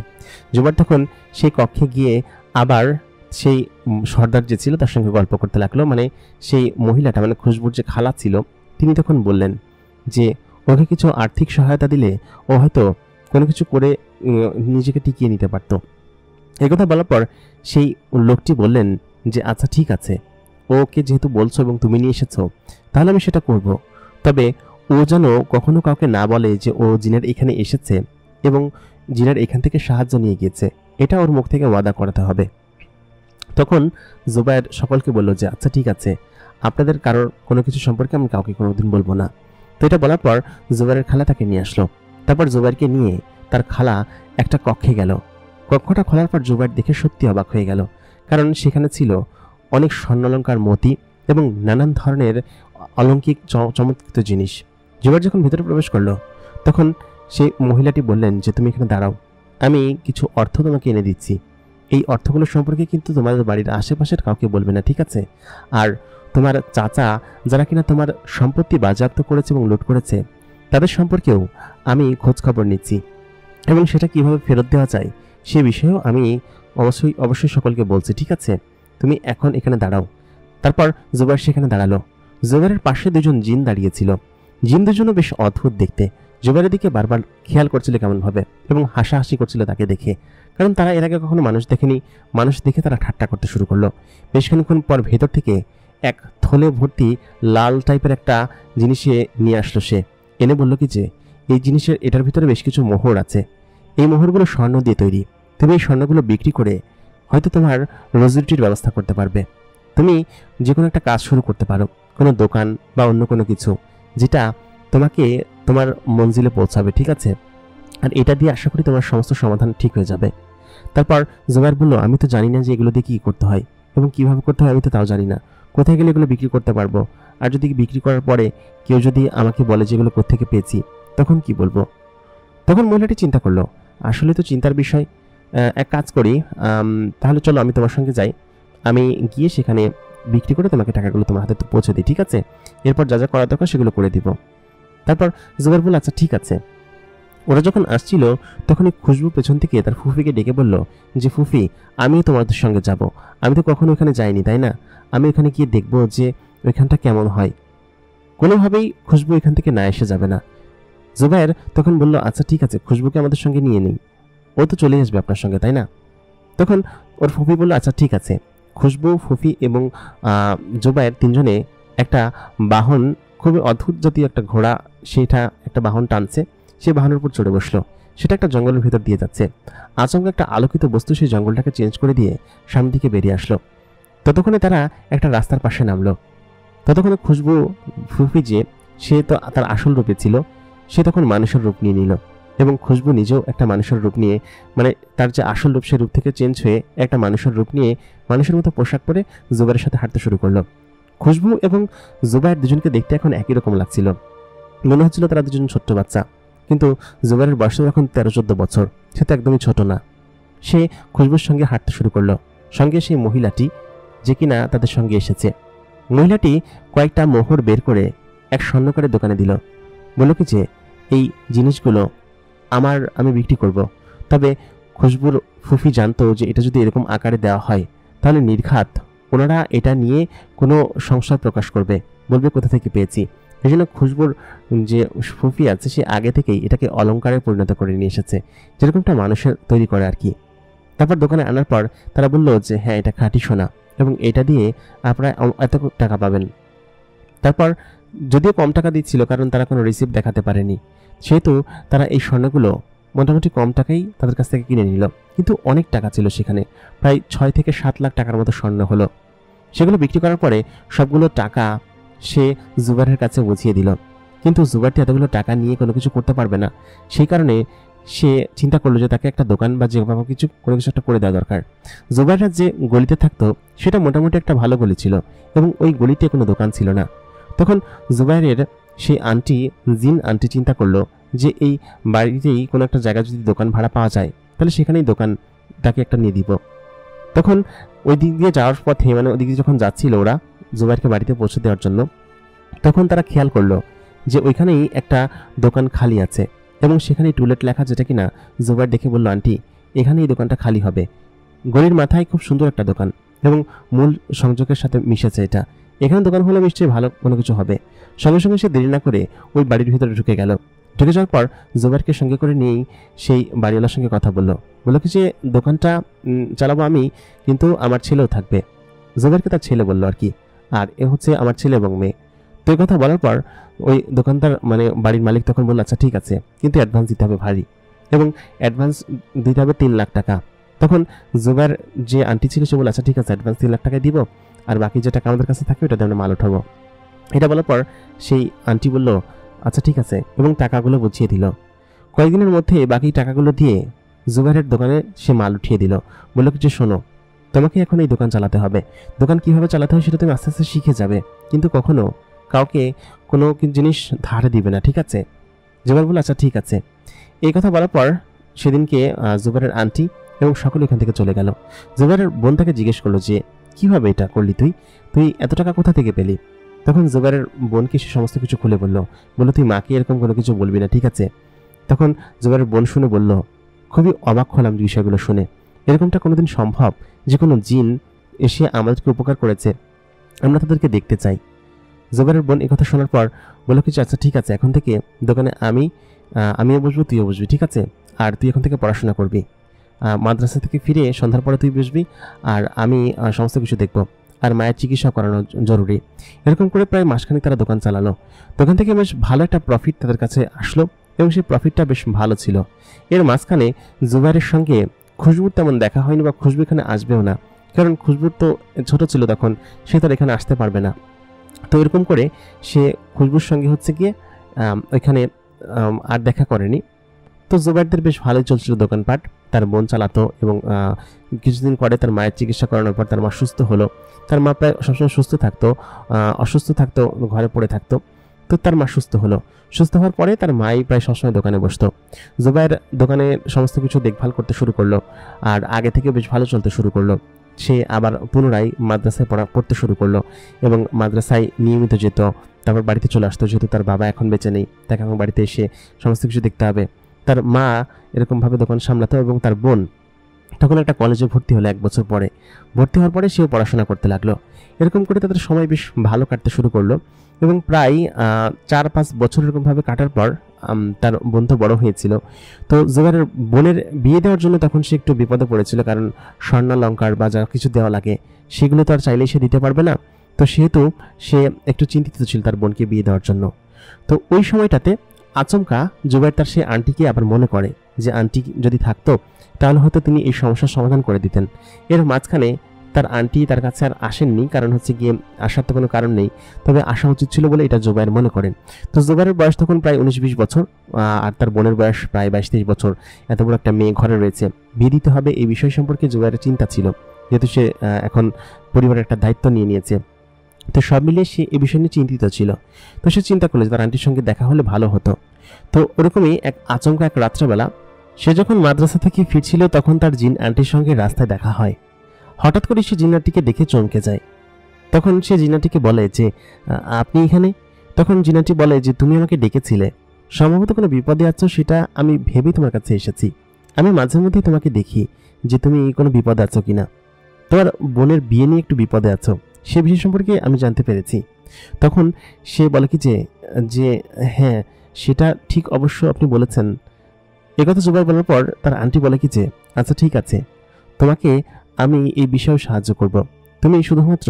জুবাইর তখন সেই কক্ষে গিয়ে আবার সেই সর্দার যে ছিল তার সঙ্গে গল্প করতে লাগলো। মানে সেই মহিলাটা, মানে খুশবুর যে খালা ছিল, তিনি তখন বললেন যে, ওকে কিছু আর্থিক সহায়তা দিলে ও হয়তো কোনো কিছু করে নিজেকে টিকিয়ে নিতে পারত। এই কথা বলার পর সেই লোকটি বললেন যে আচ্ছা ঠিক আছে, ওকে যেহেতু বলছো এবং তুমি নিয়ে এসেছো, তাহলে আমি সেটা করব। তবে ও যেন কখনো কাউকে না বলে যে ও জিনের এখানে এসেছে এবং জিনের এখান থেকে সাহায্য নিয়ে গিয়েছে, এটা ওর মুখ থেকে ওয়াদা করাতে হবে। তখন জুবায়ের সকলকে বলল যে আচ্ছা ঠিক আছে, আপনাদের কারোর কোনো কিছু সম্পর্কে আমি কাউকে কোনোদিন বলবো না। তো এটা বলার পর জুবায়ের খালা তাকে নিয়ে আসলো। তারপর জুবায়েরকে নিয়ে তার খালা একটা কক্ষে গেল। কক্ষটা খোলার পর জুবায়ের দেখে সত্যি অবাক হয়ে গেল, কারণ সেখানে ছিল অনেক স্বর্ণালঙ্কার, মতি এবং নানান ধরনের অলৌকিক চমৎকৃত জিনিস। জুবায়ের যখন ভিতরে প্রবেশ করলো তখন সেই মহিলাটি বললেন যে তুমি এখানে দাঁড়াও, আমি কিছু অর্থ তোমাকে এনে দিচ্ছি। এই অর্থগুলো সম্পর্কে কিন্তু তোমাদের বাড়ির আশেপাশের কাউকে বলবে না, ঠিক আছে? আর তোমার চাচা যারা কিনা তোমার সম্পত্তি বাজেয়াপ্ত করেছে এবং লুট করেছে, তাদের সম্পর্কেও আমি খোঁজ খবর নিচ্ছি এবং সেটা কিভাবে ফেরত দেওয়া যায় সে বিষয়েও আমি অবশ্যই সকলকে বলছি, ঠিক আছে? তুমি এখন এখানে দাঁড়াও। তারপর জুবায়ের সেখানে দাঁড়ালো। জুবায়েরের পাশে দুজন জিন দাঁড়িয়েছিল। জিন দুজনও বেশ অদ্ভুত দেখতে। জুবায়েরের দিকে বারবার খেয়াল করছিল কেমনভাবে এবং হাসাহাসি করছিল তাকে দেখে, কারণ তারা এর আগে কখনো মানুষ দেখেনি। মানুষ দেখে তারা ঠাট্টা করতে শুরু করলো। বেশ খানিক্ষণ পর ভেতর থেকে এক থলে ভর্তি লাল টাইপের একটা জিনিস নিয়ে আসলো সে। এনে বলল কি যে এই জিনিসের এটার ভিতরে বেশ কিছু মোহর আছে। এই মোহরগুলো স্বর্ণ দিয়ে তৈরি। তুমি এই স্বর্ণগুলো বিক্রি করে হয়তো তোমার রোজরুটির ব্যবস্থা করতে পারবে। তুমি যে কোনো একটা কাজ শুরু করতে পারো, কোনো দোকান বা অন্য কোনো কিছু, যেটা তোমাকে তোমার মঞ্জিলে পৌঁছাবে, ঠিক আছে? আর এটা দিয়ে আশা করি তোমার সমস্ত সমাধান ঠিক হয়ে যাবে। তারপর জুবায়ের বলল আমি তো জানি না যে এগুলো দিয়ে কী করতে হয় এবং কীভাবে করতে হয়, আমি তো তাও জানি না। কোথায় গেলে এগুলো বিক্রি করতে পারবো? আর যদি বিক্রি করার পরে কেউ যদি আমাকে বলে যে এগুলো কোত্থেকে পেয়েছি, তখন কি বলবো? তখন মহিলাটি চিন্তা করলো, আসলে তো চিন্তার বিষয়। এক কাজ করি, তাহলে চলো আমি তোমার সঙ্গে যাই, আমি গিয়ে সেখানে বিক্রি করে তোমাকে টাকাগুলো তোমার হাতে পৌঁছে দিই, ঠিক আছে? এরপর যা যা করা দরকার সেগুলো করে দিব। তারপর জুবায়ের বলল আচ্ছা ঠিক আছে। ওরা যখন আসছিল তখনই খুশবু পেছন থেকে তার ফুফিকে ডেকে বলল যে ফুফি, আমিও তোমাদের সঙ্গে যাব। আমি তো কখনো ওখানে যাইনি, তাই না? আমি ওখানে গিয়ে দেখবো যে ওইখানটা কেমন হয়। কোনোভাবেই খুশবু এখান থেকে না এসে যাবে না। জুবায়ের তখন বলল আচ্ছা ঠিক আছে, খুশবুকে আমাদের সঙ্গে নিয়ে নিই, ও তো চলে আসবে আপনার সঙ্গে, তাই না? তখন ওর ফুফি বলল আচ্ছা ঠিক আছে। খুশবু, ফুফি এবং জুবায়ের তিনজনে একটা বাহন, খুবই অদ্ভুত জাতীয় একটা ঘোড়া, সেটা একটা বাহন টানছে। সে বাহনের উপর চড়ে বসলো। সেটা একটা জঙ্গলের ভিতর দিয়ে যাচ্ছে। আচমকা একটা আলোকিত বস্তু সেই জঙ্গলটাকে চেঞ্জ করে দিয়ে সামনের দিকে বেরিয়ে আসলো। ততক্ষণে তারা একটা রাস্তার পাশে নামলো। ততক্ষণে খুশবু ফুফি, যে সে তো তার আসল রূপে ছিল, সে তখন মানুষের রূপ নিয়ে নিল এবং খুশবু নিজেও একটা মানুষের রূপ নিয়ে, মানে তার যে আসল রূপ সে রূপ থেকে চেঞ্জ হয়ে একটা মানুষের রূপ নিয়ে মানুষের মতো পোশাক পরে জুবায়ের সাথে হাঁটতে শুরু করলো। খুশবু এবং জুবায়ের দুজনকে দেখতে এখন একই রকম লাগছিল। মনে হচ্ছিল তারা দুজন ছোট্ট বাচ্চা, কিন্তু জুবায়ের বয়স এখন 13-14 বছর। সে তো একদমই ছোট না। সে খুশবুর সঙ্গে হাঁটতে শুরু করলো, সঙ্গে সেই মহিলাটি যে কিনা তাদের সঙ্গে এসেছে। মহিলাটি কয়েকটা মোহর বের করে এক স্বর্ণকারের দোকানে দিল। বলল কি যে এই জিনিসগুলো আমি বিক্রি করব। তবে খুশবুর ফুফি জানতো যে এটা যদি এরকম আকারে দেওয়া হয় তাহলে নির্ঘাত ওনারা এটা নিয়ে কোনো সংশয় প্রকাশ করবে, বলবে কোথা থেকে পেয়েছি। এই জন্য খুশবুর যে ফুফি আছে সে আগে থেকেই এটাকে অলঙ্কারে পরিণত করে নিয়ে এসেছে, যেরকমটা মানুষের তৈরি করে আর কি। তারপর দোকানে আনার পর তারা বলল যে হ্যাঁ এটা খাঁটি সোনা এবং এটা দিয়ে আপনারা এত টাকা পাবেন। তারপর যদিও কম টাকা দিচ্ছিল, কারণ তারা কোনো রিসিপ্ট দেখাতে পারেনি, সেহেতু তারা এই স্বর্ণগুলো মোটামুটি কম টাকাই তাদের কাছ থেকে কিনে নিল। কিন্তু অনেক টাকা ছিল সেখানে, প্রায় 6 থেকে 7 লাখ টাকার মতো স্বর্ণ হলো। সেগুলো বিক্রি করার পরে সবগুলো টাকা সে জুবায়ের কাছে বুঝিয়ে দিল। কিন্তু জুবায়ের এতগুলো টাকা নিয়ে কোনো কিছু করতে পারবে না। সেই কারণে সে চিন্তা করলো যে তাকে একটা দোকান বা যেভাবে কোনো কিছু একটা করে দেওয়া দরকার। জুবায়ের যে গলিতে থাকতো সেটা মোটামুটি একটা ভালো গলি ছিল এবং ওই গলিতে কোনো দোকান ছিল না। তখন জুবায়ের সেই আন্টি, জিন আন্টি চিন্তা করলো যে এই বাড়িতেই কোনো একটা জায়গা যদি দোকান ভাড়া পাওয়া যায় তাহলে সেখানেই দোকানটাকে একটা নিয়ে দিব। তখন ওই দিক দিয়ে যাওয়ার পথে, মানে ওই দিকে যখন যাচ্ছিল ওরা জুবায়েরকে বাড়িতে পৌঁছে দেওয়ার জন্য, তখন তারা খেয়াল করলো যে ওইখানেই একটা দোকান খালি আছে এবং সেখানেই টুলেট লেখা, যেটা কিনা জুবায়ের দেখে বলল আন্টি এখানে এই দোকানটা খালি হবে। গলির মাথায় খুব সুন্দর একটা দোকান এবং মূল সংযোগের সাথে মিশেছে এটা, এখানে দোকান হলে নিশ্চয়ই ভালো কোনো কিছু হবে। সঙ্গে সঙ্গে সে দেরি না করে ওই বাড়ির ভিতরে ঢুকে গেল। ঢুকে যাওয়ার পর জুবাইরকে সঙ্গে করে নিয়েই সেই বাড়িওয়ালার সঙ্গে কথা বললো কি যে দোকানটা চালাবো আমি, কিন্তু আমার ছেলেও থাকবে। জুবাইরকে তার ছেলে বললো আর কি, আর এ হচ্ছে আমার ছেলে এবং মেয়ে। তো এই কথা বলার পর ওই দোকানদার মানে বাড়ির মালিক তখন বললো আচ্ছা ঠিক আছে, কিন্তু অ্যাডভান্স দিতে হবে ভারী, এবং অ্যাডভান্স দিতে হবে 3 লাখ টাকা। তখন জুবাইর যে আন্টি ছিল সে বললো আচ্ছা ঠিক আছে, অ্যাডভান্স 3 লাখ টাকায় দিব, আর বাকি যে টাকা আমাদের কাছে থাকবে ওটাতে আমরা মাল উঠাবো। এটা বলার পর সেই আন্টি বলল আচ্ছা ঠিক আছে, এবং টাকাগুলো বুঝিয়ে দিল। কয়েকদিনের মধ্যে বাকি টাকাগুলো দিয়ে জুবাইরের দোকানে সে মাল উঠিয়ে দিল। বললো কিছু শোনো, তোমাকে এখন এই দোকান চালাতে হবে, দোকান কিভাবে চালাতে হয় সেটা তুমি আস্তে আস্তে শিখে যাবে, কিন্তু কখনো কাউকে কোনো জিনিস ধার দিবে না, ঠিক আছে? জুবাইর বলল আচ্ছা ঠিক আছে। এই কথা বলার পর সেদিনকে জুবাইরের আন্টি এবং সকলে এখান থেকে চলে গেল। জুবাইরের বোন তাকে জিজ্ঞেস করলো যে কিভাবে এটা করলি, তুই এত টাকা কোথা থেকে পেলি? তখন জুবাইরের বোনকে সে সমস্ত কিছু খুলে বললো তুই মাকে এরকম কোনো কিছু বলবি না, ঠিক আছে? তখন জুবাইরের বোন শুনে বলল খুবই অবাক হলাম বিষয়গুলো শুনে, এরকমটা কোনোদিন সম্ভব যে কোনো জিন এসে আমাদেরকে উপকার করেছে, আমরা তাদেরকে দেখতে চাই। জুবাইরের বোন এই কথা শোনার পর বললো কিছু আচ্ছা ঠিক আছে, এখন থেকে দোকানে আমিও বসবো, তুইও বসবি, ঠিক আছে? আর তুই এখন থেকে পড়াশোনা করবি, মাদ্রাসা থেকে ফিরে সন্ধ্যার পরে তুই বসবি, আর আমি সমস্ত কিছু দেখবো, আর মায়ের চিকিৎসা করানো জরুরি। এরকম করে প্রায় মাসখানেক তারা দোকান চালালো। দোকান থেকে বেশ ভালো একটা প্রফিট তাদের কাছে আসলো, এবং সেই প্রফিটটা বেশ ভালো ছিল। এর মাঝখানে জুবাইরের সঙ্গে খুশবুর তেমন দেখা হয়নি, বা খুশবু এখানে আসবেও না, কারণ খুশবুর তো ছোট ছিল তখন, সে তার এখানে আসতে পারবে না। তো এরকম করে সে খুশবুর সঙ্গে হচ্ছে গিয়ে ওইখানে আর দেখা করেনি। তো জুবাইরদের বেশ ভালোই চলছিল দোকানপাট, তার বোন চালাতো, এবং কিছুদিন পরে তার মায়ের চিকিৎসা করানোর পর তার মা সুস্থ হলো। তার মা প্রায় সবসময় সুস্থ থাকতো, অসুস্থ থাকতো, ঘরে পড়ে থাকতো। তো তার মা সুস্থ হলো, সুস্থ হওয়ার পরে তার মাই প্রায় সবসময় দোকানে বসতো। জুবাইর দোকানে সমস্ত কিছু দেখভাল করতে শুরু করলো, আর আগে থেকে বেশ ভালো চলতে শুরু করলো। সে আবার পুনরায় মাদ্রাসায় পড়তে শুরু করলো, এবং মাদ্রাসায় নিয়মিত যেত, তারপর বাড়িতে চলে আসতো, যেহেতু তার বাবা এখন বেঁচে নেই, তাকে এখন বাড়িতে এসে সমস্ত কিছু দেখতে হবে। তার মা এরকমভাবে দোকান সামলাতো, এবং তার বোন তখন একটা কলেজে ভর্তি হলো 1 বছর পরে। ভর্তি হওয়ার পরে সেও পড়াশোনা করতে লাগলো। এরকম করে তাদের সময় বেশ ভালো কাটতে শুরু করলো, এবং প্রায় 4-5 বছর এরকমভাবে কাটার পর তার বোন তো বড় হয়েছিল। তো জুবাইরের বোনের বিয়ে দেওয়ার জন্য তখন সে একটু বিপদে পড়েছিল, কারণ স্বর্ণালঙ্কার বা যা কিছু দেওয়া লাগে সেগুলো তো আর চাইলেই সে দিতে পারবে না। তো সেহেতু সে একটু চিন্তিত ছিল তার বোনকে বিয়ে দেওয়ার জন্য। তো ওই সময়টাতে আচমকা জুবাইর তার সে আন্টিকে আবার মনে করে যে আন্টি যদি থাকতো তাহলে হয়তো তিনি এই সমস্যার সমাধান করে দিতেন। এর মাঝখানে তার আন্টি তার কাছে আর আসেননি, কারণ হচ্ছে গিয়ে আসার তো কোনো কারণ নেই, তবে আসা উচিত ছিল বলে এটা জুবাইর মনে করেন। তো জুবাইরের বয়স তখন প্রায় 19-20 বছর, আর তার বোনের বয়স প্রায় 22-23 বছর। এত বড় একটা মেয়ে ঘরে রয়েছে, বিয়ে দিতে হবে, এই বিষয় সম্পর্কে জুবাইরের চিন্তা ছিল, যেহেতু সে এখন পরিবারের একটা দায়িত্ব নিয়ে নিয়েছে। তো সব মিলিয়ে সে এই বিষয় নিয়ে চিন্তিত ছিল। তো সে চিন্তা করলো যে তার আন্টির সঙ্গে দেখা হলে ভালো হতো। তো ওরকমই আচমকা এক রাত্রেবেলা সে যখন মাদ্রাসা থেকে ফিরছিল, তখন তার জিন আন্টির সঙ্গে রাস্তায় দেখা হয়। হঠাৎ করে সে জিনাটিকে দেখে চমকে যায়। তখন সে জিনাটিকে বলে যে আপনি এখানে? তখন জিনাটি বলে যে তুমি আমাকে ডেকেছিলে, সম্ভবত কোনো বিপদে আছো, সেটা আমি ভেবেই তোমার কাছে এসেছি। আমি মাঝে মধ্যেই তোমাকে দেখি যে তুমি কোনো বিপদে আছো কিনা, তোমার বোনের বিয়ে নিয়ে একটু বিপদে আছো, সে বিষয় সম্পর্কে আমি জানতে পেরেছি। তখন সে বলে কি যে হ্যাঁ সেটা ঠিক, অবশ্য আপনি বলেছেন। একথা জুবাইর বলার পর তার আন্টি বলে কি যে আচ্ছা ঠিক আছে, তোমাকে আমি এই বিষয়ে সাহায্য করব, তুমি শুধুমাত্র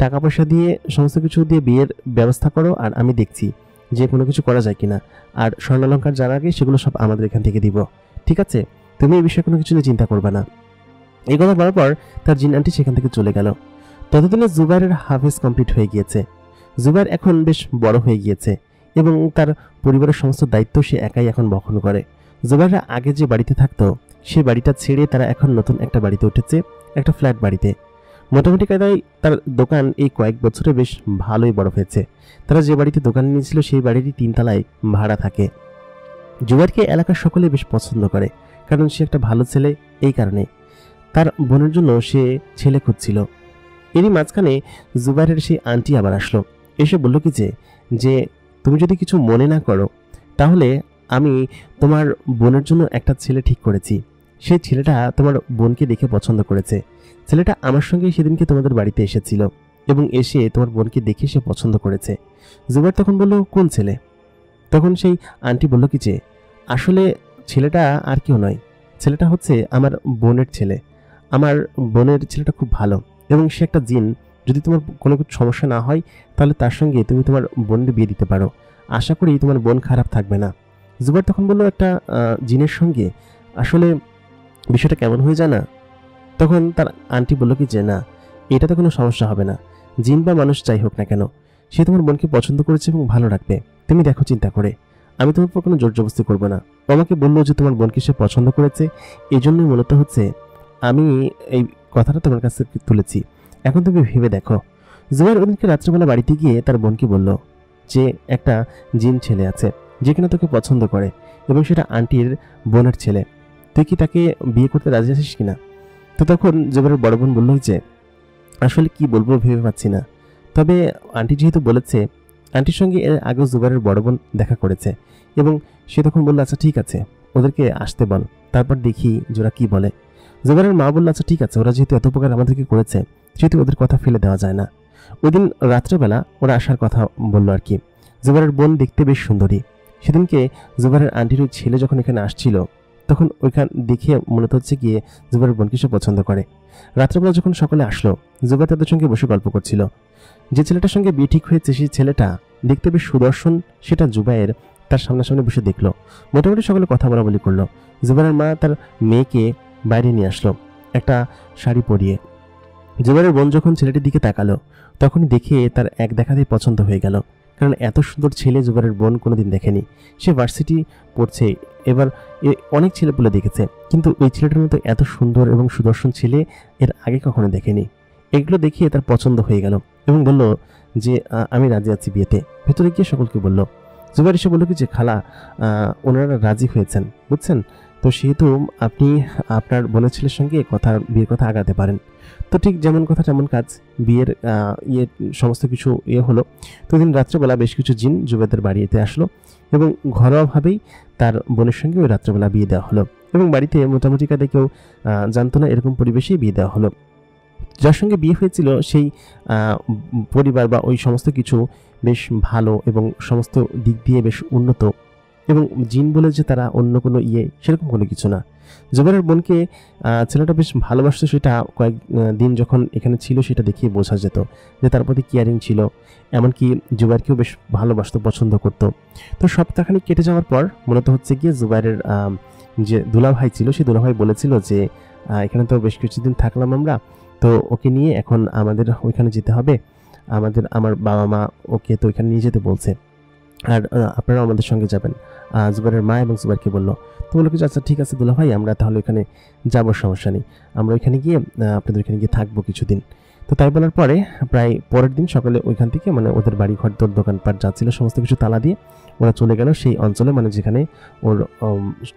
টাকা পয়সা দিয়ে সমস্ত কিছু দিয়ে বিয়ের ব্যবস্থা করো, আর আমি দেখছি যে কোনো কিছু করা যায় কিনা, আর স্বর্ণালঙ্কার যারা আগে সেগুলো সব আমাদের এখান থেকে দিব, ঠিক আছে? তুমি এই বিষয়ে কোনো কিছু নিয়ে চিন্তা করবে না। এই কথা বলার পর তার জিন আন্টি সেখান থেকে চলে গেল। ততদিনে জুবাইরের হাফেজ কমপ্লিট হয়ে গিয়েছে। জুবাইর এখন বেশ বড় হয়ে গিয়েছে, এবং তার পরিবারের সমস্ত দায়িত্ব সে একাই এখন বহন করে। জুবাইররা আগে যে বাড়িতে থাকতো সেই বাড়িটা ছেড়ে তারা এখন নতুন একটা বাড়িতে উঠেছে, একটা ফ্ল্যাট বাড়িতে। মোটামুটি কায়দায় তার দোকান এই কয়েক বছরে বেশ ভালোই বড় হয়েছে। তারা যে বাড়িতে দোকান নিয়েছিল সেই বাড়িরই 3 তলায় ভাড়া থাকে। জুবাইরকে এলাকার সকলে বেশ পছন্দ করে, কারণ সে একটা ভালো ছেলে। এই কারণে তার বোনের জন্য সে ছেলে খুঁজছিল। এরই মাঝখানে জুবাইরের সেই আন্টি আবার আসলো, এসে বলল কি যে তুমি যদি কিছু মনে না করো তাহলে আমি তোমার বোনের জন্য একটা ছেলে ঠিক করেছি। সেই ছেলেটা তোমার বোনকে দেখে পছন্দ করেছে। ছেলেটা আমার সঙ্গে সেদিনকে তোমাদের বাড়িতে এসেছিল, এবং এসে তোমার বোনকে দেখে সে পছন্দ করেছে। জুবাইর তখন বলল কোন ছেলে? তখন সেই আন্টি বলল কি যে আসলে ছেলেটা আর কেউ নয়, ছেলেটা হচ্ছে আমার বোনের ছেলে। আমার বোনের ছেলেটা খুব ভালো এবং সে একটা জিন। যদি তোমার কোনো কিছু সমস্যা না হয় তাহলে তার সঙ্গে তুমি তোমার বোনের বিয়ে দিতে পারো, আশা করি তোমার বোন খারাপ থাকবে না। জুবাইর তখন বলল একটা জিনের সঙ্গে আসলে বিষয়টা কেমন হয়ে যায় না। তখন তার আন্টি বলল কি যে না, এটাতে কোনো সমস্যা হবে না, জিন বা মানুষ যাই হোক না কেন সে তোমার বোনকে পছন্দ করেছে এবং ভালো রাখবে, তুমি দেখো চিন্তা করে, আমি তোমার উপর কোনো জোর জবরদস্তি করবো না। ও আমাকে বললো যে তোমার বোনকে সে পছন্দ করেছে, এই জন্যই মূলত হচ্ছে আমি এই কথাটা তোমার কাছে তুলেছি, এখন তুমি ভেবে দেখো। জুবাইর ওদিনকে রাত্রেবেলা বাড়িতে গিয়ে তার বোনকে বলল যে একটা জিন ছেলে আছে যে কিনা তোকে পছন্দ করে এবং সেটা আন্টির বোনের ছেলে, তুই কি তাকে বিয়ে করতে রাজি আছিস কিনা। তো তখন জুবাইরের বড় বোন বলল যে আসলে কি বলবো ভেবে পাচ্ছি না, তবে আন্টি যেহেতু বলেছে, আন্টির সঙ্গে এর আগেও জুবাইরের বড় বোন দেখা করেছে এবং সে তখন বলল আচ্ছা ঠিক আছে ওদেরকে আসতে বল, তারপর দেখি ওরা কি বলে। জুবাইরের মা বলল আচ্ছা ঠিক আছে, ওরা যেহেতু এত উপকার আমাদেরকে করেছে সেহেতু ওদের কথা ফেলে দেওয়া যায় না। ওই দিন রাত্রেবেলা ওরা আসার কথা বললো আর কি। জুবাইরের বোন দেখতে বেশ সুন্দরী। সেদিনকে জুবাইরের আন্টির ওই ছেলে যখন এখানে আসছিল তখন ওইখান দেখে মনে হচ্ছে গিয়ে জুবাইরের বোনকে সে পছন্দ করে। রাত্রেবেলা যখন সকলে আসলো জুবাইর তাদের সঙ্গে বসে গল্প করছিল। যে ছেলেটার সঙ্গে বিয়ে ঠিক হয়েছে সেই ছেলেটা দেখতে বেশ সুদর্শন, সেটা জুবাইর তার সামনাসামনি বসে দেখলো। মোটামুটি সকলে কথা বলাবলি করলো। জুবাইরের মা তার মেয়েকে বাইরে নিয়ে আসলো একটা শাড়ি পরিয়ে। জুবাইরের বোন যখন ছেলেটির দিকে তাকালো তখনই দেখে তার এক দেখাতেই পছন্দ হয়ে গেল, কারণ এত সুন্দর ছেলে জুবাইরের বোন কোনোদিন দেখেনি। সে ভার্সিটি পড়ছে, এবার অনেক ছেলে বলে দেখেছে, কিন্তু ওই ছেলেটার মতো এত সুন্দর এবং সুদর্শন ছেলে এর আগে কখনো দেখেনি। এগুলো দেখিয়ে তার পছন্দ হয়ে গেল এবং বলল যে আমি রাজি আছি বিয়েতে। ভেতরে গিয়ে সকলকে বলল। জুবাইর এসে বলল কি যে খালা, ওনারা রাজি হয়েছেন বুঝছেন, তো সেহেতু আপনি আপনার বোনের ছেলের সঙ্গে বিয়ের কথা আগাতে পারেন। তো ঠিক যেমন কথা তেমন কাজ, বিয়ের সমস্ত কিছু হলো। তো দিন রাত্রেবেলা বেশ কিছু জিন জুবাইরদের বাড়িতে আসলো এবং ঘরোয়াভাবেই তার বোনের সঙ্গে ওই রাত্রেবেলা বিয়ে দেওয়া হলো এবং বাড়িতে মোটামুটি কাদের কেউ জানতো না, এরকম পরিবেশেই বিয়ে দেওয়া হলো। যার সঙ্গে বিয়ে হয়েছিল সেই পরিবার বা ওই সমস্ত কিছু বেশ ভালো এবং সমস্ত দিক দিয়ে বেশ উন্নত, এবং জিন বলে যে তারা অন্য কোনো সেরকম কোনো কিছু না। জুবাইরের বোনকে ছেলেটা বেশ ভালোবাসতো, সেটা কয়েক দিন যখন এখানে ছিল সেটা দেখিয়ে বোঝা যেত যে তার প্রতি কেয়ারিং ছিল, এমনকি জুবাইরকেও বেশ ভালোবাসতো, পছন্দ করতো। তো সপ্তাহখানিক কেটে যাওয়ার পর মূলত হচ্ছে গিয়ে জুবাইরের যে দুলাভাই ছিল সেই দুলাভাই বলেছিল যে এখানে তো বেশ কিছুদিন থাকলাম আমরা, তো ওকে নিয়ে এখন আমাদের ওইখানে যেতে হবে, আমার বাবা মা ওকে তো ওইখানে নিয়ে যেতে বলছে, আর আপনারা আমাদের সঙ্গে যাবেন। জুবাইরের মা এবং জুবাইরকে বলল। তো বললো কিছু আচ্ছা ঠিক আছে দুলাভাই, আমরা তাহলে ওইখানে যাবো, সমস্যা নেই, আমরা ওইখানে গিয়ে আপনাদের ওইখানে গিয়ে থাকবো কিছুদিন। তো তাই বলার পরে প্রায় পরের দিন সকালে ওইখান থেকে মানে ওদের বাড়ি ঘর দোকানপাট যা ছিল সমস্ত কিছু তালা দিয়ে ওরা চলে গেল সেই অঞ্চলে, মানে যেখানে ওর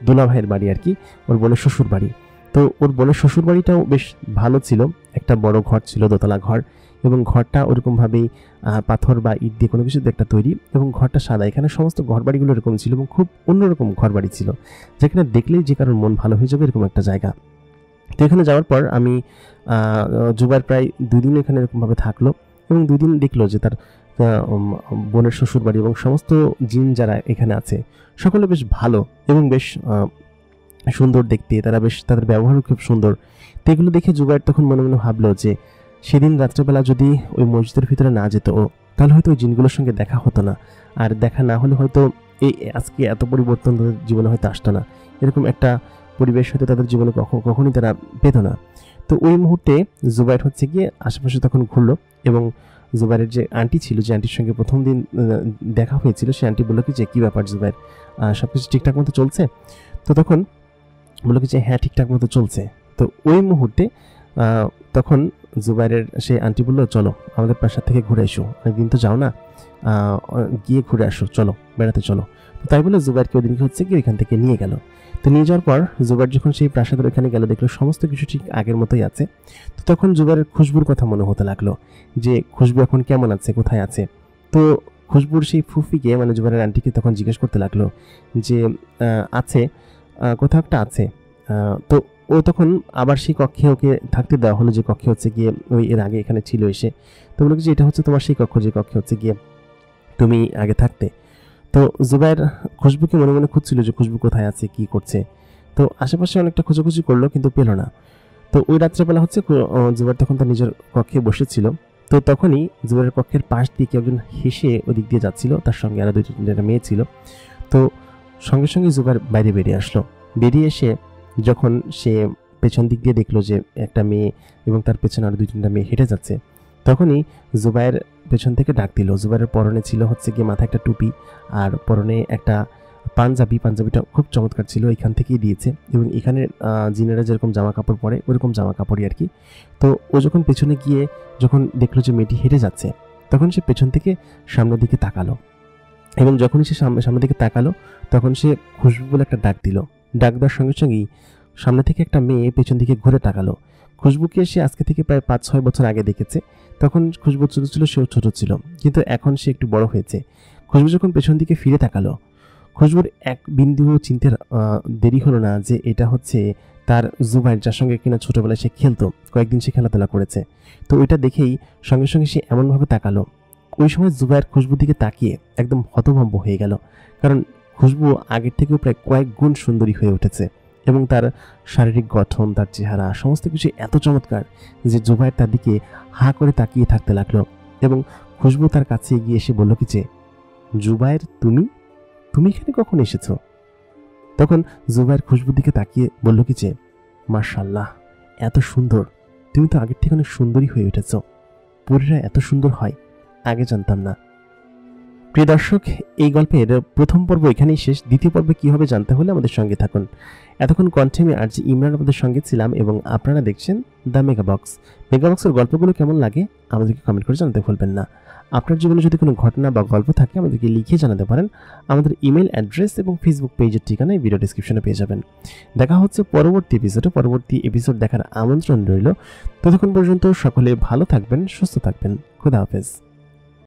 দুলাভাইয়ের বাড়ি আর কি, ওর বোনের শ্বশুর বাড়ি। তো ওর বোনের শ্বশুর বাড়িটাও বেশ ভালো ছিল, একটা বড় ঘর ছিল, দোতলা ঘর, এবং ঘরটা ওরকমভাবেই পাথর বা ইট দিয়ে কোনো কিছু একটা তৈরি, এবং ঘরটা সাদা। এখানে সমস্ত ঘরবাড়িগুলো এরকম ছিল এবং খুব অন্যরকম ঘরবাড়ি ছিল, যেখানে দেখলেই যে কারোর মন ভালো হয়ে যাবে এরকম একটা জায়গা। তো এখানে যাওয়ার পর আমি জুবাইর প্রায় 2 দিন এখানে এরকমভাবে থাকলো এবং 2 দিন দেখলো যে তার বোনের শ্বশুর বাড়ি এবং সমস্ত জিন যারা এখানে আছে সকলে বেশ ভালো এবং বেশ সুন্দর দেখতে, তারা বেশ তাদের ব্যবহারও খুব সুন্দর। তো এগুলো দেখে জুবাইর তখন মনে মনে ভাবলো যে সেদিন রাত্রেবেলা যদি ওই মসজিদের ভিতরে না যেত ও, তাহলে হয়তো ওই জিনগুলোর সঙ্গে দেখা হতো না, আর দেখা না হলে হয়তো এই আজকে এত পরিবর্তন তাদের জীবনে হয়তো আসতো না, এরকম একটা পরিবেশ হয়তো তাদের জীবনে কখনই তারা পেত না। তো ওই মুহূর্তে জুবাইর হচ্ছে গিয়ে আশেপাশে তখন ঘুরলো এবং জুবাইরের যে আন্টি ছিল, যে আন্টির সঙ্গে প্রথম দিন দেখা হয়েছিল, সেই আন্টি বললো কি যে কী ব্যাপার জুবাইর, সব কিছু ঠিকঠাক মতো চলছে? তো তখন বললো কি যে হ্যাঁ ঠিকঠাক মতো চলছে। তো ওই মুহূর্তে তখন জুবাইরের সেই আন্টি বললো চলো আমাদের প্রাসাদ থেকে ঘুরে এসো, অনেকদিন তো যাও না, গিয়ে ঘুরে আসো, চলো বেড়াতে চলো। তো তাই বলে জুবাইরকে ওদিনকে হচ্ছে কি ওইখান থেকে নিয়ে গেল। তো নিয়ে যাওয়ার পর জুবাইর যখন সেই প্রাসাদের ওখানে গেল দেখলো সমস্ত কিছু ঠিক আগের মতোই আছে। তো তখন জুবাইরের খুশবুর কথা মনে হতে লাগলো যে খুশবু এখন কেমন আছে, কোথায় আছে। তো খুশবুর সেই ফুফিকে মানে জুবাইরের আন্টিকে তখন জিজ্ঞেস করতে লাগলো যে আছে, কোথাও একটা আছে। তো ও তখন আবার সেই কক্ষে ওকে থাকতে দেওয়া হলো, যে কক্ষে হচ্ছে গিয়ে ওই এর আগে এখানে ছিল এসে। তো বললো যে এটা হচ্ছে তোমার সেই কক্ষ, যে কক্ষে হচ্ছে গিয়ে তুমি আগে থাকতে। তো জুবাইর খুশবুকে মনে মনে খুঁজছিল যে খুশবু কোথায় আছে, কি করছে। তো আশেপাশে অনেকটা খোঁজাখুঁজি করলো, কিন্তু পেল না। তো ওই রাত্রেবেলা হচ্ছে জুবাইর তখন তার নিজের কক্ষে বসেছিল। তো তখনই জুবাইরের কক্ষের পাশ দিয়ে কেউ একজন হেসে ওদিক দিয়ে যাচ্ছিল, তার সঙ্গে আরো 2-3টা মেয়ে ছিল। তো সঙ্গে সঙ্গে জুবাইর বাইরে বেরিয়ে আসলো। বেরিয়ে এসে যখন সে পেছন দিক দিয়ে দেখলো যে একটা মেয়ে এবং তার পেছনে আরো 2-3টা মেয়ে হেঁটে যাচ্ছে, তখনই জুবাইর পেছন থেকে ডাক দিল। জুবাইরের পরনে ছিল হচ্ছে গিয়ে মাথায় একটা টুপি, আর পরনে একটা পাঞ্জাবিটা খুব চমৎকার ছিল, এখান থেকেই দিয়েছে। এবং এখানে জিনেরা যেরকম জামা কাপড় পরে ওরকম জামা কাপড়ই আর কি। তো ও যখন পেছনে গিয়ে যখন দেখলো যে মেয়েটি হেঁটে যাচ্ছে, তখন সে পেছন থেকে সামনের দিকে তাকালো, এবং যখনই সে সামনের দিকে তাকালো তখন সে খুশবু বলে একটা ডাক দিল। ডাক দেওয়ার সঙ্গে সঙ্গেই সামনে থেকে একটা মেয়ে পেছন দিকে ঘুরে তাকালো। খুশবুকে সে আজকে থেকে প্রায় 5-6 বছর আগে দেখেছে। তখন খুশবু ছোট ছিল, সেও ছোট ছিল, কিন্তু এখন সে একটু বড় হয়েছে। খুশবু যখন পেছন দিকে ফিরে তাকালো, খুশবুর এক বিন্দুও চিন্তার দেরি হলো না যে এটা হচ্ছে তার জুবাইর, যার সঙ্গে কিনা ছোটবেলায় সে খেলতো, কয়েকদিন সে খেলাধুলা করেছে। তো ওইটা দেখেই সঙ্গে সঙ্গে সে এমনভাবে তাকালো। ওই সময় জুবাইর খুশবুর দিকে তাকিয়ে একদম হতভম্ব হয়ে গেল, কারণ খুশবু আগের থেকেও প্রায় কয়েক গুণ সুন্দরী হয়ে উঠেছে, এবং তার শারীরিক গঠন, তার চেহারা, সমস্ত কিছু এত চমৎকার যে জুবাইর তার দিকে হা করে তাকিয়ে থাকতে লাগলো। এবং খুশবু তার কাছে এগিয়ে এসে বলল কি যে, জুবাইর, তুমি এখানে কখন এসেছো? তখন জুবাইর খুশবুর দিকে তাকিয়ে বলল কি যে, মাশাআল্লাহ, এত সুন্দর, তুমি তো আগের থেকে অনেক সুন্দরী হয়ে উঠেছ। পরীরা এত সুন্দর হয়, আগে জানতাম না। প্রিয় দর্শক, এই গল্পের প্রথম পর্ব এখানেই শেষ। দ্বিতীয় পর্বে কি হবে জানতে হলে আমাদের সঙ্গে থাকুন। এতক্ষণ কণ্ঠে আমি আর জি ইমরান আপনাদের সঙ্গে ছিলাম, এবং আপনারা দেখছেন দ্য মেগাবক্স। মেগাবক্সের গল্পগুলো কেমন লাগে আমাদেরকে কমেন্ট করে জানাতে ভুলবেন না। আপনার জীবনে যদি কোনো ঘটনা বা গল্প থাকে আমাদেরকে লিখে জানাতে পারেন। আমাদের ইমেল অ্যাড্রেস এবং ফেসবুক পেজের ঠিকানা এই ভিডিও ডেসক্রিপশনে পেয়ে যাবেন। দেখা হচ্ছে পরবর্তী এপিসোড দেখার আমন্ত্রণ রইল। ততক্ষণ পর্যন্ত সকলে ভালো থাকবেন, সুস্থ থাকবেন। খোদা হাফেজ।